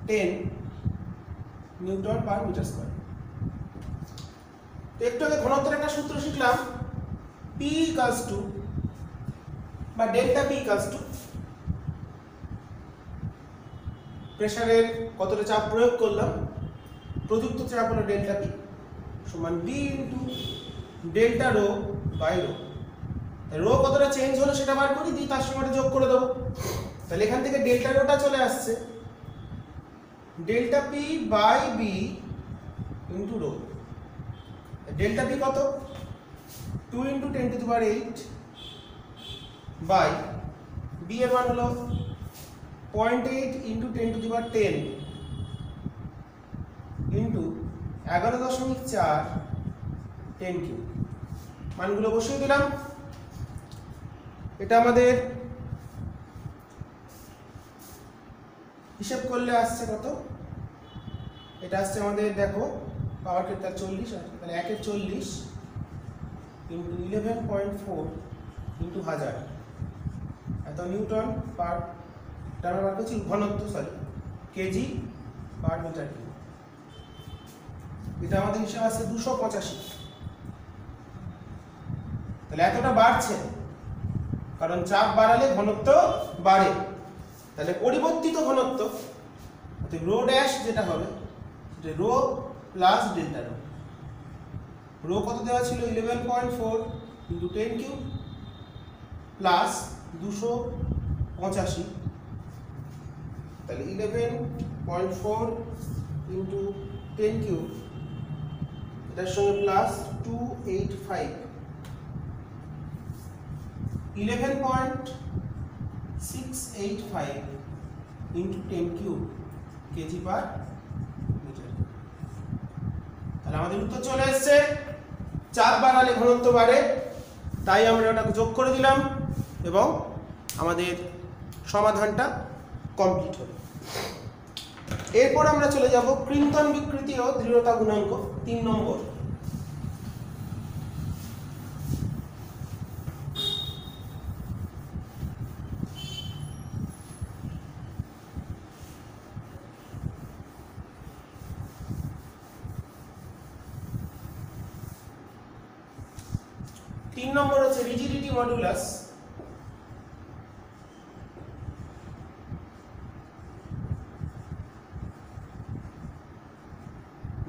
S1: 10⁻10 Nm/m²। তো একটু আগে ঘনত্বের একটা সূত্র শিখলাম, P = বা ডেল্টা P = প্রেসারের কতটা চাপ প্রয়োগ করলাম, প্রযুক্ত চাপ হলো ডেল্টা P সমান B × ডেল্টা ρ/ρ। রো কতটা চেঞ্জ হলো সেটা বার করি, দিয়ে তার সঙ্গে যোগ করে দেবো, তাহলে এখান থেকে ডেল্টা রোটা চলে আসছে ডেল্টা P/B × ρ। ডেল্টা P কত? 2 × 10⁸ বাই B এর মান হলো 0.8 × 10⁻10 11.4 10³ মানগুলো বসিয়ে দিলাম। এটা আমাদের হিসাব করলে আসছে কত? এটা আসছে আমাদের, দেখো পাওয়ার ক্ষেত্রে 40 আছে, তাহলে 1 এর 40 × 11.4 × 1000 এত নিউটন পার, এটা আমরা বার করছি ঘনত্ব, সরি kg/m³। এটা আমাদের হিসাব আছে 285। তাহলে এতটা বাড়ছে কারণ চাপ বাড়ালে ঘনত্ব বাড়ে, তাহলে পরিবর্তিত ঘনত্ব অর্থাৎ রো ড্যাশ যেটা হবে সেটা rho plus delta rho. Rho কত দেওয়া ছিল? 11.4 × 10³ প্লাস 285, তাহলে 11.4 × 10³ এটার সঙ্গে প্লাস 285, 11.685 × 10³ kg/m²। তাহলে আমাদের উত্তর চলে এসেছে, চাপ বাড়ালে ঘনত্ব বাড়ে, তাই আমরা ওটাকে যোগ করে দিলাম এবং আমাদের সমাধানটা কমপ্লিট হলো। এরপর আমরা চলে যাব ক্রিন্তন বিকৃতি ও দৃঢ়তা গুণাঙ্ক 3 নম্বর। তিন নম্বর হচ্ছে রিজিডিটি মডুলাস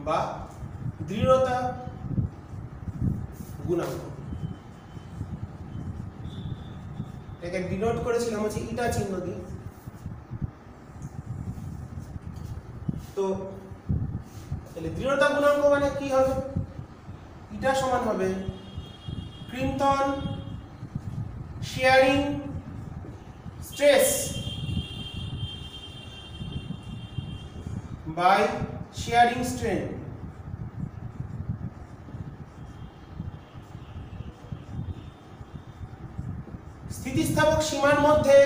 S1: বা দৃঢ়তা গুণাঙ্ক। এটাকে ডিনোট করেছিলাম হচ্ছে ইটা চিহ্ন দিয়ে। তো তাহলে দৃঢ়তা গুণাঙ্ক মানে কি হবে? ইটা সমান হবে ক্রিন্তন shearing stress by shearing strain একক সীমার মধ্যে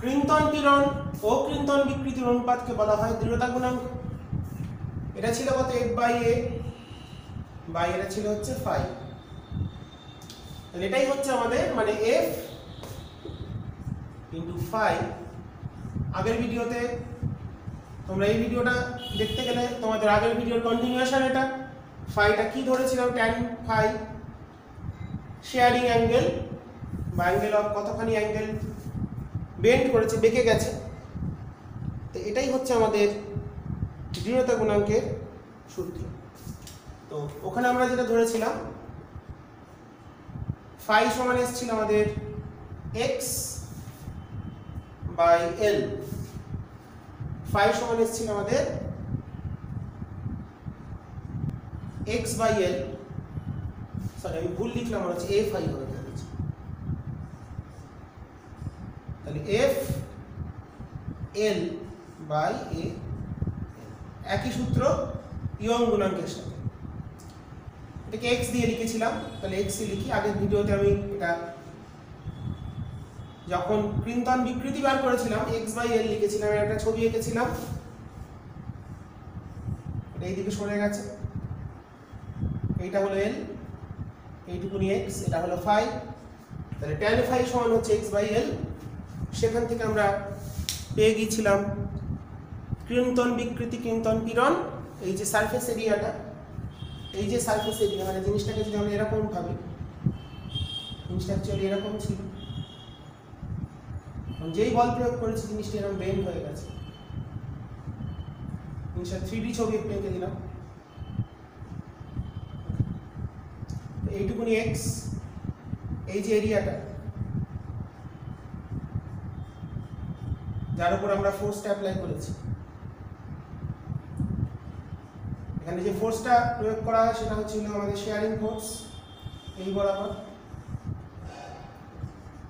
S1: কৃন্তন পীড়ন ও কৃন্তন বিকৃতির অনুপাতকে বলা হয় দৃঢ়তা গুণাঙ্ক। এটা ছিল কত F/A, বাই এটা ছিল হচ্ছে ফাই। তাহলে এটাই হচ্ছে আমাদের মানে F ইনটু ফাই। আগের ভিডিওতে তোমরা এই ভিডিওটা দেখতে গেলে তোমাদের আগের ভিডিওর কন্টিনিউয়েশন এটা। ফাইটা কি ধরেছিলাম, tan ফাই শেয়ারিং অ্যাঙ্গেল বা অ্যাঙ্গেল অফ কতখানি অ্যাঙ্গেল বেন্ড করেছে, বেঁকে গেছে। তো এটাই হচ্ছে আমাদের দৃঢ়তা গুণাঙ্কের সূত্র। তো ওখানে আমরা যেটা ধরেছিলাম ফাই সমান এসেছিল আমাদের x/L, ফাই সমান এসেছিল আমাদের x/L, সরি আমি ভুল লিখলাম, মনে হচ্ছে a ফাই হবে। তাহলে F/L/A, একই সূত্র ইয়ং গুণাঙ্কের সাথে। এটাকে x দিয়ে লিখেছিলাম, তাহলে x লিখি। আগের ভিডিওতে আমি এটা যখন কৃন্তন বিকৃতি বার করেছিলাম x/L লিখেছিলাম, একটা ছবি এঁকেছিলাম, এইদিকে সরে গেছে। এইটা হলো L, এইটুকুনি x, এটা হলো ফাই। তাহলে tan ফাই সমান হচ্ছে x/L। সেখান থেকে আমরা পেয়ে গিয়েছিলাম কৃন্তন বিকৃতি কৃন্তন পীড়ন, এই যে সারফেস এরিয়াটা, এই যে সারফেস এরিয়া, মানে জিনিসটাকে যদি আমরা এরকম ভাবি, জিনিসটা অ্যাকচুয়ালি এরকম ছিল, যেই বল প্রয়োগ করেছি জিনিসটা এরকম বেন্ড হয়ে গেছে। জিনিসটা 3D ছবি একটু এঁকে দিলাম। এইটুকুনি x, এই যে এরিয়াটা যার উপর আমরা ফোর্সটা অ্যাপ্লাই করেছি, এখানে যে ফোর্সটা প্রয়োগ করা হয় সেটা হচ্ছিল আমাদের শেয়ারিং ফোর্স, এই বরাবর।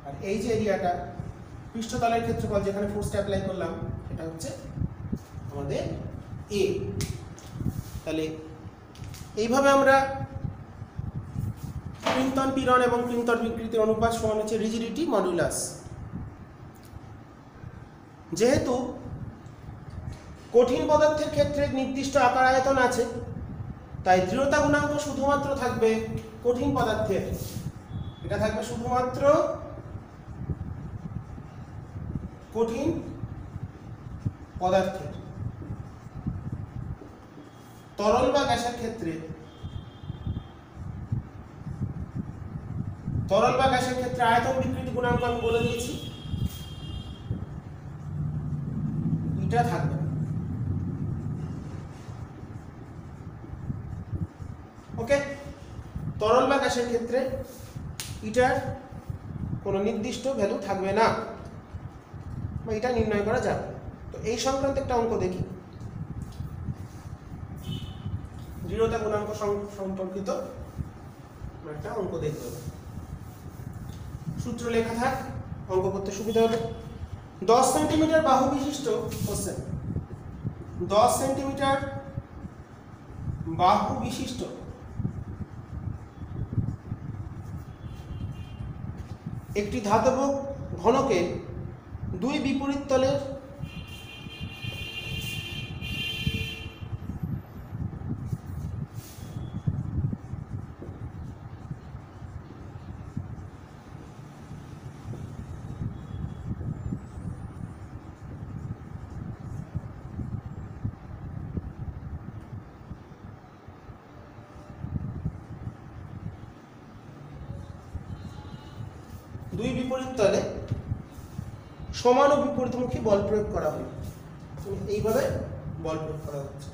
S1: আর এই যে এরিয়াটা পৃষ্ঠতলের ক্ষেত্রফল যেখানে ফোর্সটা অ্যাপ্লাই করলাম, এটা হচ্ছে আমাদের A। তাহলে এইভাবে আমরা কৃন্তন পীড়ন এবং কৃন্তন বিকৃতির অনুপাত সমান হচ্ছে রিজিডিটি মডুলাস। যেহেতু কঠিন পদার্থের ক্ষেত্রে নির্দিষ্ট আকার আয়তন আছে, তাই দৃঢ়তা গুণাঙ্ক শুধুমাত্র থাকবে কঠিন পদার্থের। এটা থাকবে শুধুমাত্র কঠিন পদার্থের। তরল বা গ্যাসের ক্ষেত্রে, তরল বা গ্যাসের ক্ষেত্রে আয়তন বিকৃতি গুণাঙ্ক আমি বলে দিয়েছি, এটা থাকবে। ওকে, তরল বা গ্যাসের ক্ষেত্রে এটার কোনো নির্দিষ্ট ভ্যালু থাকবে না, বা এটা নির্ণয় করা যাবে। তো এই সংক্রান্ত একটা অঙ্ক দেখি, দৃঢ়তা গুণাঙ্ক সম্পর্কিত একটা অঙ্ক দেখতে হবে। সূত্র লেখা থাক, অঙ্ক করতে সুবিধা হবে। 10 সেন্টিমিটার বাহু বিশিষ্ট কোশ্চেন, 10 সেন্টিমিটার বাহু বিশিষ্ট একটি ধাতব ঘনকের দুই বিপরীত তলের সমান ও বিপরীতমুখী বল প্রয়োগ করা হয়। এইভাবে বল প্রয়োগ করা হচ্ছে।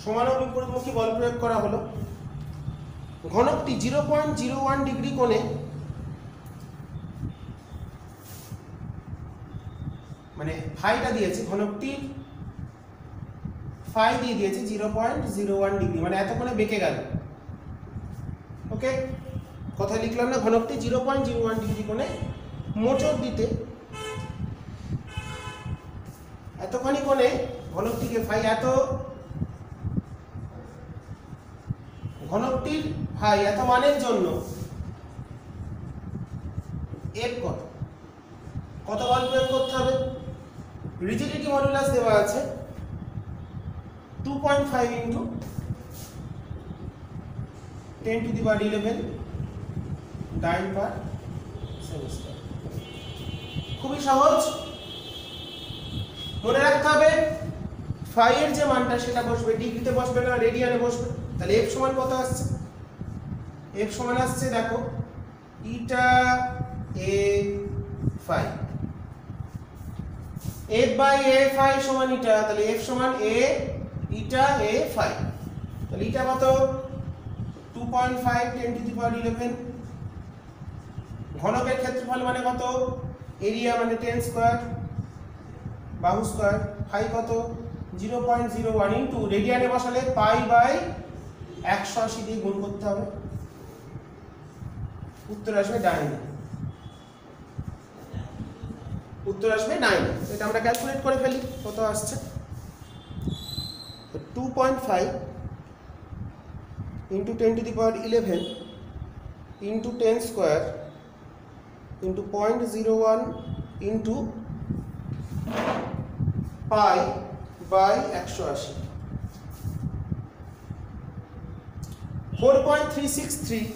S1: সমান ও বিপরীতমুখী বল প্রয়োগ করা হলো। ঘনকটি 0.01 ডিগ্রি কোণে মানে ফাইটা দিয়েছে, ঘনকটির ফাই দিয়ে দিয়েছে 0.01 ডিগ্রি, মানে এতক্ষণে বেঁকে গেল। ওকে, কথা লিখলাম না, ঘনকটি 0.01 ডিগ্রি কোণে মোচড় দিতে এতখানি কোণে ঘনকটিকে ফাই, এত ঘনকটির ফাই এত মানের জন্য এর কত বল প্রয়োগ করতে হবে? রিজিডিটি মডুলাস দেওয়া আছে 2.5 ইন্টু 10⁻11 ডাইন পার সেমিস্টার। খুবই সহজ, মনে রাখতে হবে ফাই এর যে মানটা সেটা বসবে ডিগ্রিতে, বসবে না রেডিয়ানে বসবে। তাহলে এফ সমান কত আসছে? এফ সমান আসছে দেখো eta A phi, F by A phi সমান ইটা, তাহলে এফ সমান এ ইটা এ ফাই। তাহলে ইটা কত? 2.5 10⁻11। ঘনকের ক্ষেত্রফল মানে কত? এরিয়া মানে 10 স্কয়ার, বাহু স্কয়ার। ফাই কত? 0.01 ইন্টু রেডিয়ানে বসালে পাই বাই 180 দিয়ে গুণ করতে হবে, উত্তর আসবে 9। উত্তর আসবে 9। এটা আমরা ক্যালকুলেট করে ফেলি কত আসছে। 2.5 into 10⁻11 into 10 square into 0.01 into pi by 180, 4.363।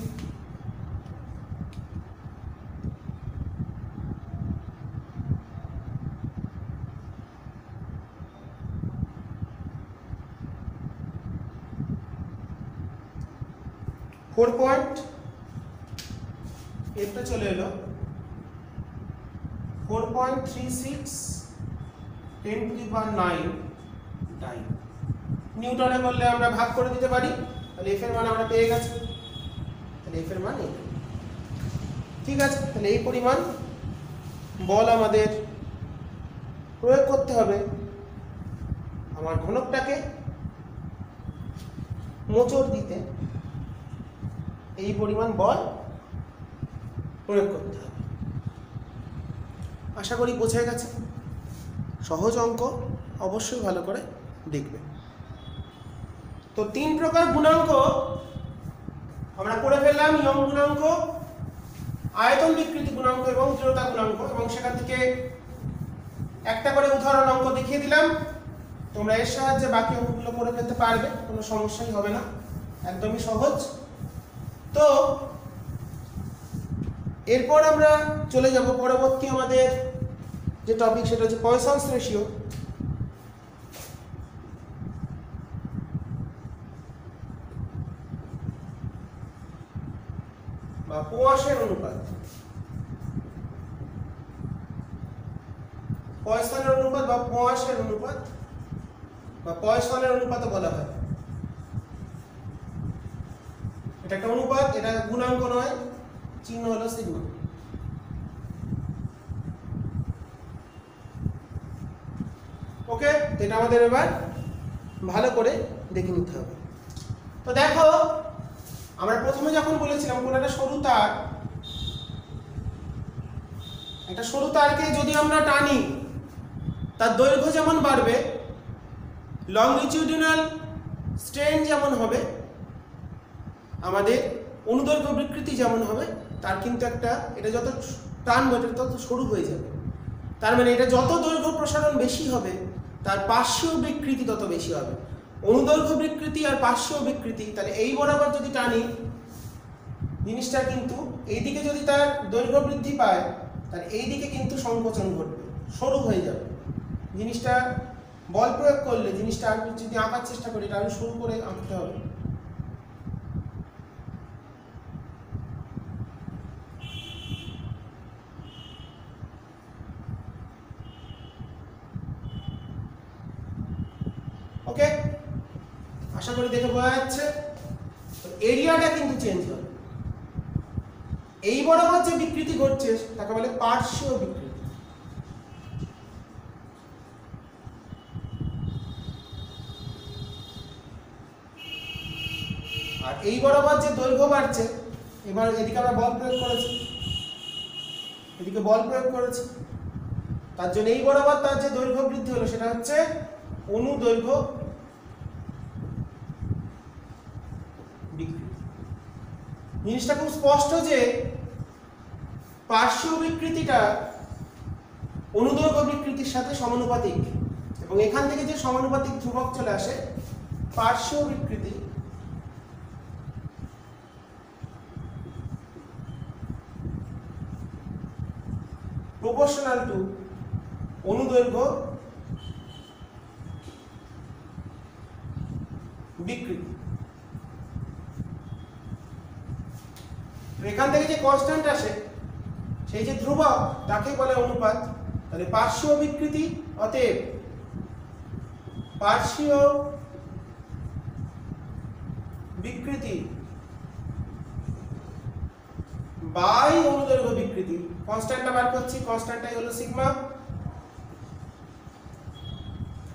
S1: এটা চলে এলো 4.36 10⁹ ডাইন। নিউটনে করলে আমরা ভাগ করে দিতে পারি, তাহলে এফ এর মান আমরা পেয়ে গেছি। তাহলে এফ এর মান এই, ঠিক আছে। তাহলে এই পরিমাণ বল আমাদের প্রয়োগ করতে হবে আমার ঘনকটাকে মোচড় দিতে, এই পরিমাণ বল প্রয়োগ করতে হবে। আশা করি বোঝা গেছে। সহজ অঙ্ক, অবশ্যই ভালো করে দেখবে। তো 3 প্রকার গুণাঙ্ক আমরা করে ফেললাম, ইয়ং গুণাঙ্ক, আয়তন বিকৃতি গুণাঙ্ক এবং দৃঢ়তা গুণাঙ্ক, এবং সেখান থেকে একটা করে উদাহরণ অঙ্ক দেখিয়ে দিলাম। তোমরা এর সাহায্যে বাকি অঙ্কগুলো করে ফেলতে পারবে, কোনো সমস্যাই হবে না, একদমই সহজ। তো এরপর আমরা চলে যাব পরবর্তী আমাদের যে টপিক, সেটা হচ্ছে পয়সন্স রেশিও। বা পোয়াশের অনুপাত, পয়সনের অনুপাত বা পোয়াশের অনুপাত বা পয়সনের অনুপাত বলা হয়। এটা একটা অনুপাত, এটা গুণাঙ্ক নয়, চিহ্ন হলো সিগমা। ওকে, এটা আমাদের এবার ভালো করে দেখে নিতে হবে। তো দেখো, আমরা প্রথমে যখন বলেছিলাম কোন একটা সরু তার, একটা সরু তারকে যদি আমরা টানি, তার দৈর্ঘ্য যেমন বাড়বে, লংজিটিউডিনাল স্ট্রেন যেমন হবে, আমাদের অনুদৈর্ঘ্য বিকৃতি যেমন হবে, তার কিন্তু একটা, এটা যত টানবে এটা তত সরু হয়ে যাবে। তার মানে এটা যত দৈর্ঘ্য প্রসারণ বেশি হবে, তার পার্শ্বীয় বিকৃতি তত বেশি হবে। অনুদৈর্ঘ্য বিকৃতি আর পার্শ্বীয় বিকৃতি, তাহলে এই বরাবর যদি টানি জিনিসটা, কিন্তু এইদিকে যদি তার দৈর্ঘ্য বৃদ্ধি পায়, তাহলে এইদিকে কিন্তু সংকোচন ঘটবে, সরু হয়ে যাবে জিনিসটা। বল প্রয়োগ করলে জিনিসটা আর যদি আঁকার চেষ্টা করি, এটা আরো সরু করে আঁকতে হবে। ওকে, আশা করি দেখে বোঝা যাচ্ছে। এরিয়াটা কিন্তু চেঞ্জ হবে। এই বরাবর যে বিকৃতি ঘটছে তাকে বলে পার্শ্বীয় বিকৃতি। এই বরাবর যে দৈর্ঘ্য বাড়ছে, এবার এদিকে আমরা বল প্রয়োগ করেছি, এদিকে বল প্রয়োগ করেছি, তার জন্য এই বরাবর তার যে দৈর্ঘ্য বৃদ্ধি হলো সেটা হচ্ছে অনুদৈর্ঘ্য বিকৃতি। জিনিসটা খুব স্পষ্ট যে পার্শ্বীয় বিকৃতিটা অনুদৈর্ঘ্য বিকৃতির সাথে সমানুপাতিক, এবং এখান থেকে যে সমানুপাতিক ধ্রুবক চলে আসে, পার্শ্বীয় বিকৃতি proportional to অনুদৈর্ঘ্য বিকৃতি। এখান থেকে যে কনস্ট্যান্ট আসে, সেই যে ধ্রুবক, তাকে বলে অনুপাত। তাহলে পার্শ্বীয় বিকৃতি, অতএব পার্শ্বীয় বিকৃতি বাই অনুদৈর্ঘ্য বিকৃতি, কনস্ট্যান্টটা বার করছি, কনস্ট্যান্টটাই হলো সিগমা।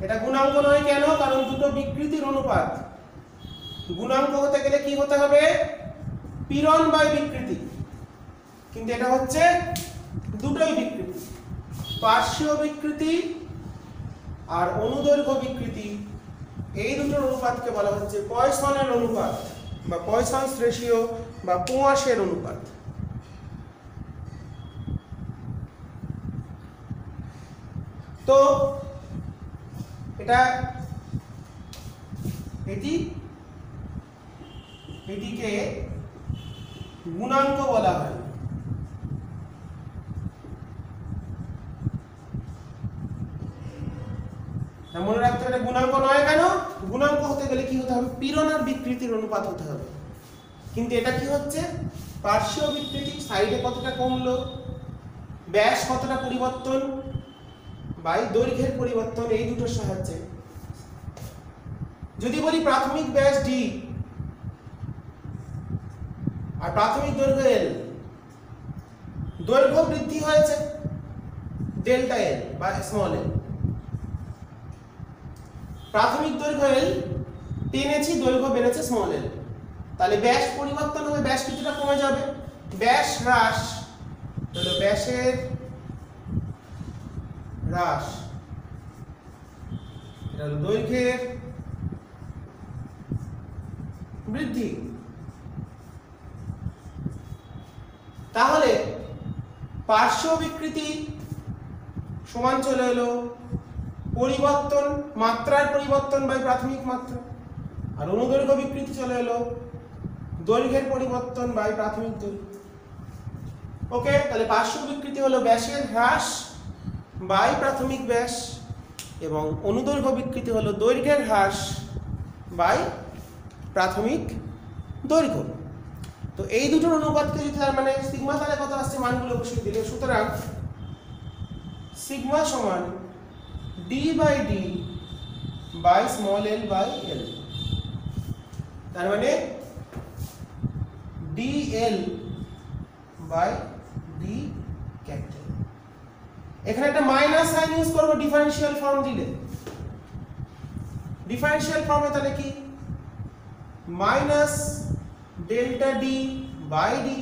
S1: এটা গুণাঙ্ক নয়, কেন? কারণ দুটো বিকৃতির অনুপাত। গুণাঙ্ক হতে গেলে কি হতে হবে? পীড়ন বাই বিকৃতি, কিন্তু এটা হচ্ছে দুটোই বিকৃতি, পার্শ্বীয় বিকৃতি আর অনুদৈর্ঘ্য বিকৃতি। এই দুটোর অনুপাতকে বলা হচ্ছে পয়সনের অনুপাত বা পয়সনস রেশিও বা পোয়াসের অনুপাত। তো এটা এটিকে গুণাঙ্ক বলা হয়। মনে রাখতে হবে গুণাঙ্ক নয়, কেন? গুণাঙ্ক হতে গেলে কি হতে হবে? পীড়ন আর বিকৃতির অনুপাত হতে হবে। কিন্তু এটা কি হচ্ছে? পার্শ্বীয় বিকৃতি, সাইডে কতটা কমলো, ব্যাস কতটা পরিবর্তন বাই দৈর্ঘ্যের পরিবর্তন, এই দুটোর সাহায্যে। যদি বলি প্রাথমিক ব্যাস ডি আর প্রাথমিক দৈর্ঘ্য এল, দৈর্ঘ্য বৃদ্ধি হয়েছে ডেল্টা এল বা স্মল এল। প্রাথমিক দৈর্ঘ্য এল টেনেছি, দৈর্ঘ্য বেড়েছে স্মল এল, তাহলে ব্যাস পরিবর্তন হবে, ব্যাস কিছুটা কমে যাবে, ব্যাস হ্রাস হলো ব্যাসের হ্রাস, এটা হলো দৈর্ঘ্যের বৃদ্ধি। তাহলে পার্শ্ব বিকৃতি সমান চলে এলো পরিবর্তন, মাত্রার পরিবর্তন বাই প্রাথমিক মাত্রা, আর অনুদৈর্ঘ্য বিকৃতি চলে এলো দৈর্ঘ্যের পরিবর্তন বাই প্রাথমিক দৈর্ঘ্য। ওকে, তাহলে পার্শ্ব বিকৃতি হলো ব্যাসের হ্রাস বাই প্রাথমিক ব্যাস, এবং অনুদৈর্ঘ্য বিকৃতি হলো দৈর্ঘ্যের হ্রাস বাই প্রাথমিক দৈর্ঘ্য। তো এই দুটোর অনুপাতকে যদি তার মানে সিগমা, তাহলে কত আসছে মানগুলো বসিয়ে দিলে, সুতরাং সিগমা সমান D by D by small L by L, তার মানে D L by D capital. এখানে একটা মাইনাস সাইন ইউজ করবো ডিফারেন্সিয়াল ফর্ম দিলে। ডিফারেন্সিয়াল ফর্মে তাহলে কি? Minus delta D by D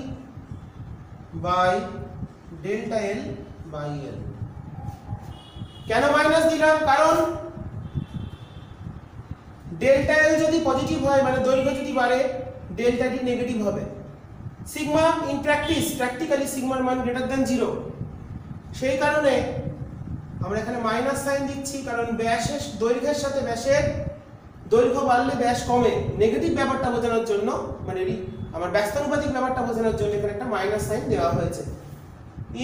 S1: by delta L by L. কেন মাইনাস দিলাম? কারণ ডেল্টা এল যদি পজিটিভ হয়, মানে দৈর্ঘ্য যদি বাড়ে, ডেল্টা ডি নেগেটিভ হবে। সিগমা ইন প্র্যাকটিক্যালি সিগমার মান গ্রেটার দ্যান 0, সেই কারণে আমরা এখানে মাইনাস সাইন দিচ্ছি, কারণ ব্যাসের দৈর্ঘ্যের সাথে ব্যাসের দৈর্ঘ্য বাড়লে ব্যাস কমে, নেগেটিভ ব্যাপারটা বোঝানোর জন্য, মানে আমার ব্যস্তানুপাতিক ব্যাপারটা বোঝানোর জন্য এখানে একটা মাইনাস সাইন দেওয়া হয়েছে।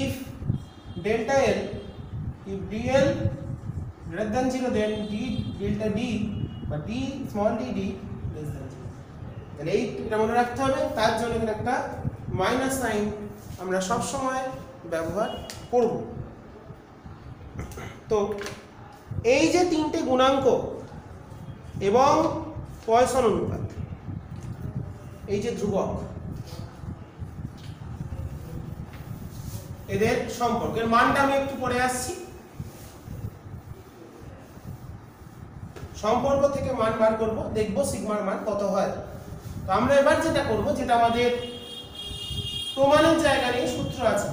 S1: If delta L, if dl greater than 0, then d delta d বা d small d d less than 0, তাহলে এইটা মনে রাখতে হবে। তার জন্য এখানে একটা মাইনাস সাইন আমরা সব সময় ব্যবহার করব। তো এই যে তিনটে গুণাঙ্ক এবং পয়সন অনুপাত, এই যে ধ্রুবক, এদের সম্পর্কের মানটা আমি একটু পরে আসছি। সম্পর্ক থেকে মান বার করব, দেখব সিগমার মান কত হয়। তো আমরা এবার যেটা করব, যেটা আমাদের প্রমাণের জায়গা নিয়ে সূত্র আছে,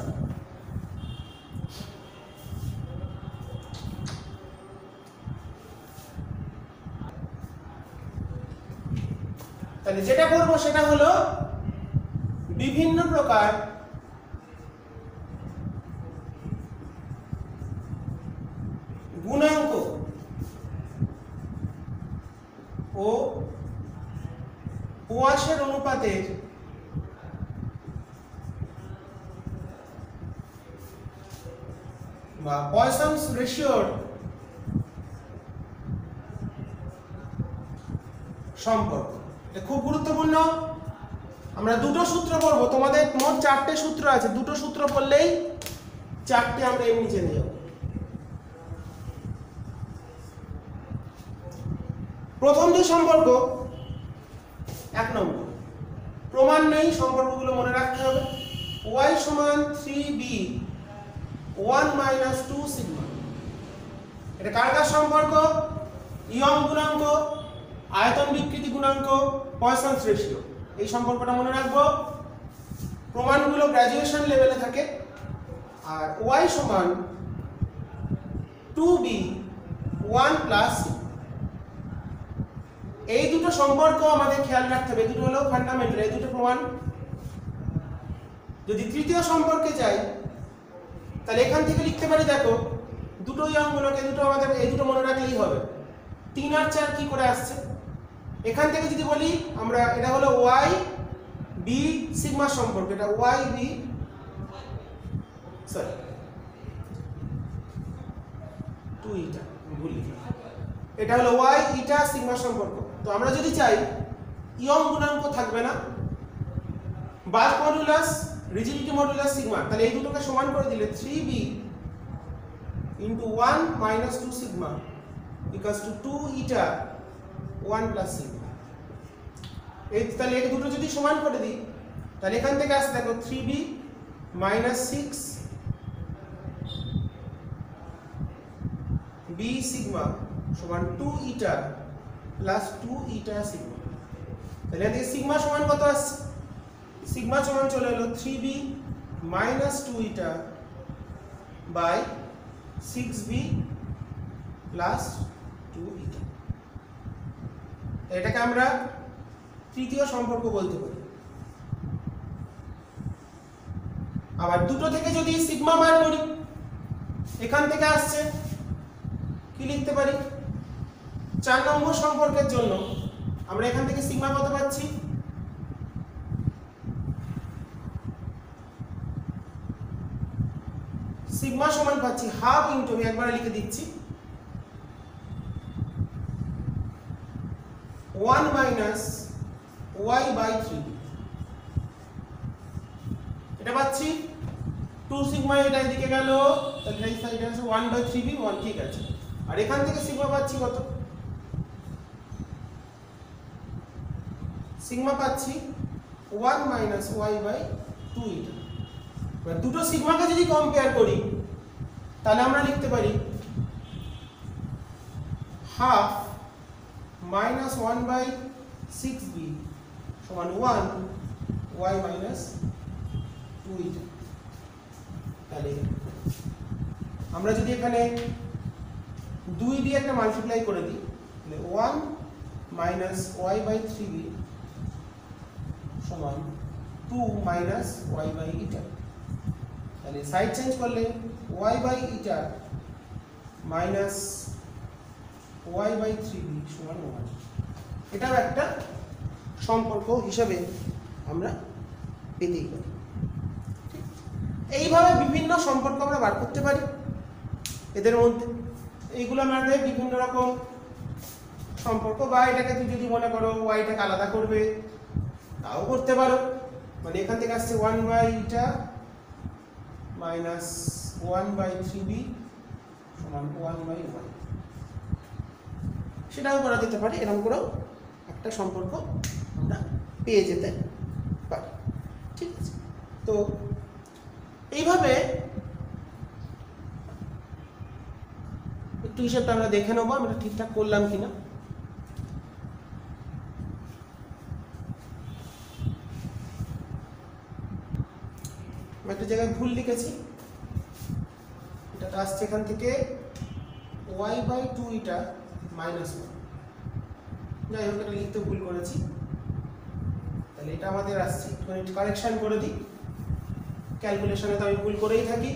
S1: তাহলে যেটা করব সেটা হলো বিভিন্ন প্রকার গুণাঙ্ক ও প্রয়াসের অনুপাতের বা পয়সন্স রেশিওর সম্পর্ক। এটা খুব গুরুত্বপূর্ণ। আমরা দুটো সূত্র পড়ব, তোমাদের মোট 4টে সূত্র আছে, দুটো সূত্র পড়লেই 4টে আমরা এমনি জেনে যাব। প্রথম যে সম্পর্ক, 1 নম্বর, প্রমাণ নেই, সম্পর্কগুলো মনে রাখতে হবে। y সমান 3b 1 মাইনাস 2 সিগমা। এটা কার কার সম্পর্ক? ইয়ং গুণাঙ্ক, আয়তন বিকৃতি গুণাঙ্ক, পয়সন্স রেশিও। এই সম্পর্কটা মনে রাখবো। প্রমাণগুলো গ্র্যাজুয়েশন লেভেলে থাকে। আর y সমান 2b 1 প্লাস, এই দুটো সম্পর্ক আমাদের খেয়াল রাখতে হবে। দুটো হলো ফান্ডামেন্টাল, এই দুটো প্রমাণ। যদি তৃতীয় সম্পর্কে যাই তাহলে এখান থেকে লিখতে পারি, দেখো দুটো ইয়ংগুলোকে, দুটো আমাদের এই দুটো মনে রাখলেই হবে। 3 আর 4 কি করে আসছে এখান থেকে যদি বলি আমরা, এটা হলো y b সিগমা সম্পর্ক। এটা y b সরি 2 ইটা ভুল লিখলাম, এটা হলো y ইটা সিগমা সম্পর্ক। তো আমরা যদি চাই ইয়ং গুণাঙ্ক থাকবে না, bulk modulus, rigidity modulus sigma, তাহলে এই দুটোকে সমান করে দিলে 3b into 1 minus 2 sigma equals to 2 eta 1 plus sigma। এই তাহলে এই দুটো যদি সমান করে দিই তাহলে এখান থেকে আসছে দেখো 3b minus 6 b sigma সমান 2 eta plus 2 eta sigma। তাহলে এদিকে সিগমা সমান কত আসছে? সিগমা সমান চলে এলো 3b minus 2 eta by 6b plus 2 eta। এটাকে আমরা তৃতীয় সম্পর্ক বলতে পারি। আবার দুটো থেকে যদি সিগমা বার করি, এখান থেকে আসছে কি লিখতে পারি? 4 নম্বর সম্পর্কের জন্য আমরা এখান থেকে সিগমা কত পাচ্ছি? সিগমা সমান পাচ্ছি হাফ ইনটু, আমি একবার লিখে দিচ্ছি, 1 মাইনাস y বাই 3। এটা পাচ্ছি 2 সিগমা, এটা এদিকে গেল, তাহলে এই সাইডে আছে 1 বাই 3b 1, ঠিক আছে। আর এখান থেকে সিগমা পাচ্ছি কত? সিগমা পাচ্ছি 1 মাইনাস y বাই 2 এটা। এবার দুটো সিগমাকে যদি কম্পেয়ার করি তাহলে আমরা লিখতে পারি হাফ মাইনাস 1 বাই 6b সমান 1 y মাইনাস 2 এটা। তাহলে আমরা যদি এখানে 2 দিয়ে একটা মাল্টিপ্লাই করে দিই তাহলে 1 মাইনাস y বাই 3b সমান 2 মাইনাস y বাই এটা। তাহলে সাইড চেঞ্জ করলে y by eta minus y by 3b সমান 1। এটাও একটা সম্পর্ক হিসাবে আমরা পেতেই পারি। এইভাবে বিভিন্ন সম্পর্ক আমরা বার করতে পারি। এদের মধ্যে এইগুলো আমাদের বিভিন্ন রকম সম্পর্ক, বা এটাকে তুমি যদি মনে করো ওয়াইটাকে আলাদা করবে তাও করতে পারো। মানে এখান থেকে আসছে 1 by eta minus 1 by 3b সমান 1 বাই 1, সেটাও করা যেতে পারে। এরকম করেও একটা সম্পর্ক আমরা পেয়ে যেতে পারি। ঠিক আছে, তো এইভাবে একটু হিসাবটা আমরা দেখে নেবো আমরা ঠিকঠাক করলাম কিনা। আমি একটা জায়গায় ভুল লিখেছি, এটা আসছে এখান থেকে y/2 এটা -1, যাই হোক এটা লিখতে ভুল করেছি, তাহলে এটা আমাদের আসছে, একটুখানি কারেকশন করে দিই, ক্যালকুলেশনে তো আমি ভুল করেই থাকি,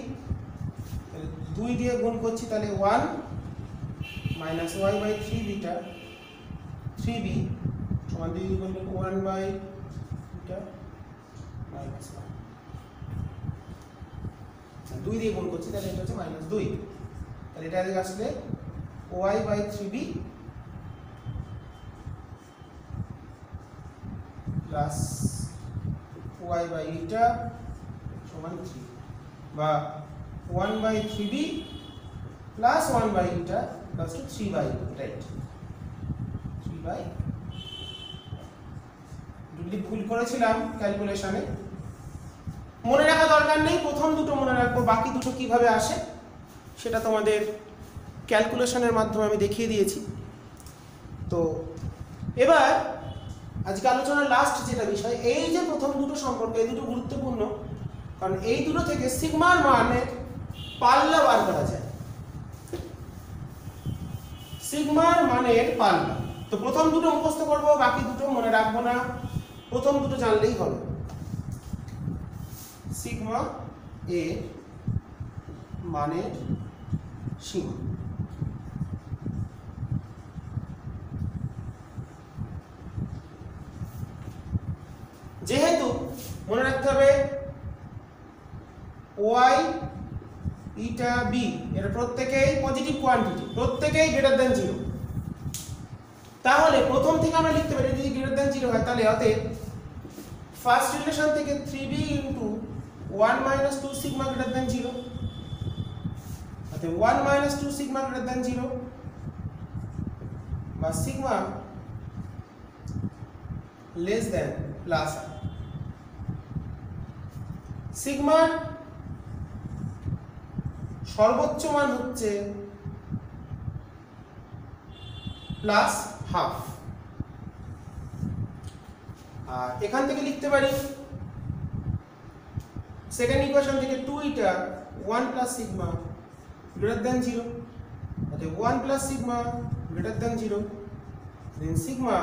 S1: তাহলে 2 দিয়ে গুণ করছি, তাহলে 1 - y/3 বিটা 3b সমান 2 গুণ 1/বিটা -1, 2 দিয়ে গুণ করছি, তাহলে এটা হচ্ছে -2, তাহলে এটা আসলে y/3b প্লাস y/এটা সমান 3, বা 1/3b প্লাস 1/এটা প্লাস 3/, রাইট, 3/, দুটি ভুল করেছিলাম ক্যালকুলেশনে, মনে রাখা দরকার নেই, প্রথম দুটো মনে রাখবো, বাকি দুটো কিভাবে আসে সেটা তোমাদের ক্যালকুলেশনের মাধ্যমে আমি দেখিয়ে দিয়েছি। তো এবার আজকে আলোচনার লাস্ট যেটা বিষয়, এই যে প্রথম দুটো সম্পর্ক, এই দুটো গুরুত্বপূর্ণ, কারণ এই দুটো থেকে সিগমার মানের পাল্লা বার করা যায়, সিগমার মানের পাল্লা। তো প্রথম দুটো মুখস্থ করবো, বাকি দুটো মনে রাখবো না, প্রথম দুটো জানলেই হবে। সিগমা এর মানের সীমা, যেহেতু মনে রাখতে হবে y ইটা b এর প্রত্যেকেই পজিটিভ কোয়ান্টিটি, প্রত্যেকেই গ্রেটার দ্যান 0, তাহলে প্রথম থেকে আমরা লিখতে পারি যদি গ্রেটার দ্যান 0 হয়, তাহলে অতএব ফার্স্ট রিলেশন থেকে 3b into 1 - 2 sigma greater than 0, অতএব 1 - 2 সিগমা গ্রেটার দ্যান 0, বা sigma less than plus r। সিগমার সর্বোচ্চ মান হচ্ছে প্লাস হাফ, আর এখান থেকে লিখতে পারি সেকেন্ড ইকুয়েশন থেকে 2 ইটা 1 প্লাস সিগমা গ্রেটার দ্যান 0, অতএব 1 প্লাস সিগমা গ্রেটার দ্যান 0, দেন সিগমা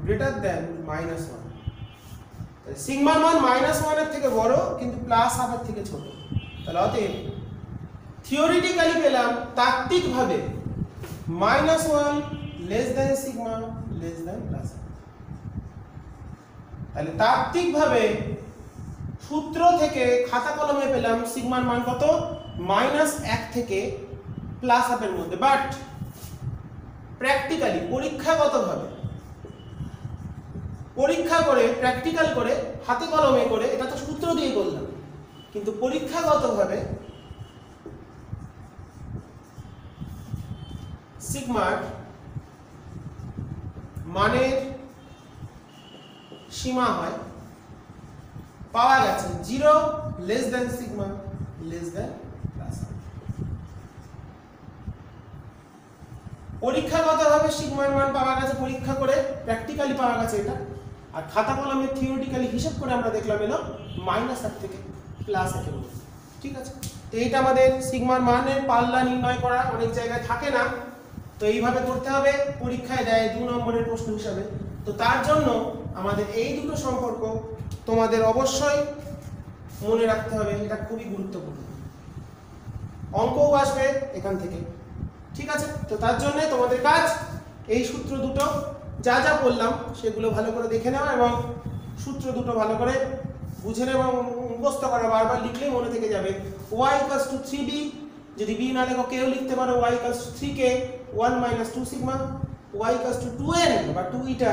S1: গ্রেটার দ্যান -1, সিগমার মান -1 এর থেকে বড় কিন্তু প্লাস হাফ এর থেকে ছোট, তাহলে অতএব থিওরিটিক্যালি পেলাম তাত্ত্বিকভাবে -1 less than sigma less than plus, তাহলে তাত্ত্বিকভাবে সূত্র থেকে খাতা কলমে পেলাম সিগমার মান কত, -1 থেকে +1 এর মধ্যে, বাট প্র্যাকটিক্যালি পরীক্ষাগতভাবে পরীক্ষা করে প্র্যাকটিক্যাল করে হাতে কলমে করে, এটা তো সূত্র দিয়ে করলাম, কিন্তু পরীক্ষাগতভাবে সিগমার মানের সীমা হয়, পাওয়া গেছে 0 less than sigma less than plus. পরীক্ষাগতভাবে সিগমার মান পাওয়া গেছে, পরীক্ষা করে প্র্যাকটিক্যালি পাওয়া গেছে এটা, আর খাতা কলমে থিওরিটিক্যালি হিসাব করে আমরা দেখলাম এলো -1 থেকে +1 এর মধ্যে, ঠিক আছে। তো এইটা আমাদের সিগমার মানের পাল্লা নির্ণয় করা অনেক জায়গায় থাকে না, তো এইভাবে করতে হবে, পরীক্ষায় দেয় 2 নম্বরের প্রশ্ন হিসাবে। তো তার জন্য আমাদের এই দুটো সম্পর্ক তোমাদের অবশ্যই মনে রাখতে হবে, এটা খুবই গুরুত্বপূর্ণ, অঙ্কও আসবে এখান থেকে, ঠিক আছে। তো তার জন্য তোমাদের কাজ এই সূত্র দুটো যা যা বললাম সেগুলো ভালো করে দেখে নেওয়া এবং সূত্র দুটো ভালো করে বুঝে নেওয়া, মুখস্থ করা, বারবার লিখলেই মনে থেকে যাবে। y = 3b, যদি b না লেখো কেউ লিখতে পারো y = 3k 1 - 2 sigma, y = 2n বা 2 ইটা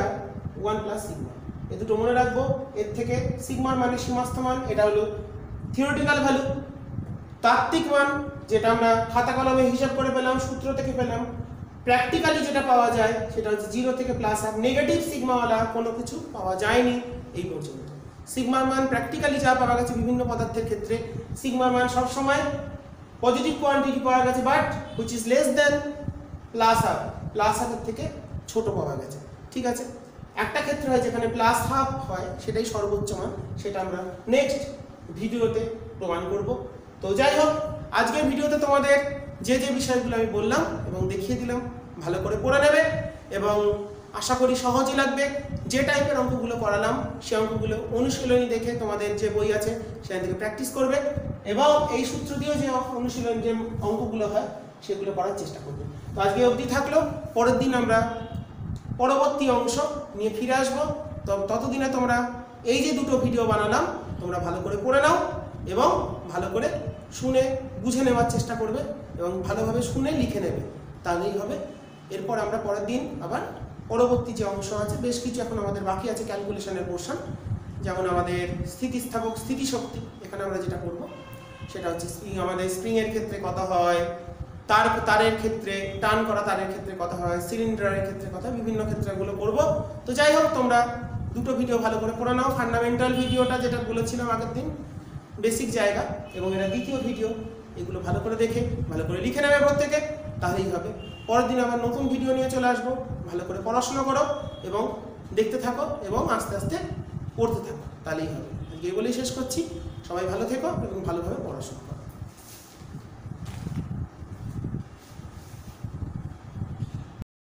S1: 1 প্লাস সিগমা, এই দুটো মনে রাখবো। এর থেকে সিগমার মানে সীমাস্থ মান, এটা হলো থিওরিটিক্যাল ভ্যালু, তাত্ত্বিক মান যেটা আমরা খাতা কলমে হিসাব করে পেলাম, সূত্র থেকে পেলাম। প্র্যাকটিক্যালি যেটা পাওয়া যায় সেটা হচ্ছে 0 থেকে +1, নেগেটিভ সিগমাওয়ালা কোনো কিছু পাওয়া যায়নি এই পর্যন্ত। সিগমার মান প্র্যাকটিক্যালি যা পাওয়া গেছে বিভিন্ন পদার্থের ক্ষেত্রে, সিগমার মান সবসময় পজিটিভ কোয়ান্টিটি পাওয়া গেছে, but which is less than +1 এর থেকে ছোট পাওয়া গেছে, ঠিক আছে। একটা ক্ষেত্রে হয় যেখানে +1/2 হয়, সেটাই সর্বোচ্চ মান, সেটা আমরা নেক্সট ভিডিওতে প্রমাণ করব। তো যাই হোক, আজকের ভিডিওতে তোমাদের যে যে বিষয়গুলো আমি বললাম এবং দেখিয়ে দিলাম ভালো করে পড়ে নেবে এবং আশা করি সহজই লাগবে। যে টাইপের অঙ্কগুলো করালাম সেই অঙ্কগুলো অনুশীলনী দেখে তোমাদের যে বই আছে সেখান থেকে প্র্যাকটিস করবে এবং এই সূত্র দিয়েও যে অনুশীলন যে অঙ্কগুলো হয় সেগুলো করার চেষ্টা করবে। তো আজকে অবধি থাকলো, পরের দিন আমরা পরবর্তী অংশ নিয়ে ফিরে আসবো। তো ততদিনে তোমরা এই যে দুটো ভিডিও বানালাম তোমরা ভালো করে পড়ে নাও এবং ভালো করে শুনে বুঝে নেওয়ার চেষ্টা করবে এবং ভালোভাবে শুনে লিখে নেবে, তাহলেই হবে। এরপর আমরা পরের দিন আবার পরবর্তী যে অংশ আছে, বেশ কিছু এখন আমাদের বাকি আছে ক্যালকুলেশনের পোর্শন, যেমন আমাদের স্থিতিস্থাপক স্থিতিশক্তি। এখানে আমরা যেটা করব সেটা হচ্ছে আমাদের স্প্রিংয়ের ক্ষেত্রে কত হয়, তারের ক্ষেত্রে টার্ন করা তারের ক্ষেত্রে কত হয়, সিলিন্ডারের ক্ষেত্রে কত, বিভিন্ন ক্ষেত্রগুলো করব। তো যাই হোক, তোমরা দুটো ভিডিও ভালো করে পড়ে নাও। ফান্ডামেন্টাল ভিডিওটা যেটা বলেছিলাম আগের দিন, বেসিক জায়গা, এবং এটা দ্বিতীয় ভিডিও, এগুলো ভালো করে দেখে ভালো করে লিখে নেবে প্রত্যেকে, তাহলেই হবে। পরের দিন আবার নতুন ভিডিও নিয়ে চলে আসবো। ভালো করে পড়াশোনা করো এবং দেখতে থাকো এবং আস্তে আস্তে পড়তে থাকো, তাহলেই হবে। আজকে এই বলেই শেষ করছি। সবাই ভালো থেকো এবং ভালোভাবে পড়াশোনা করো।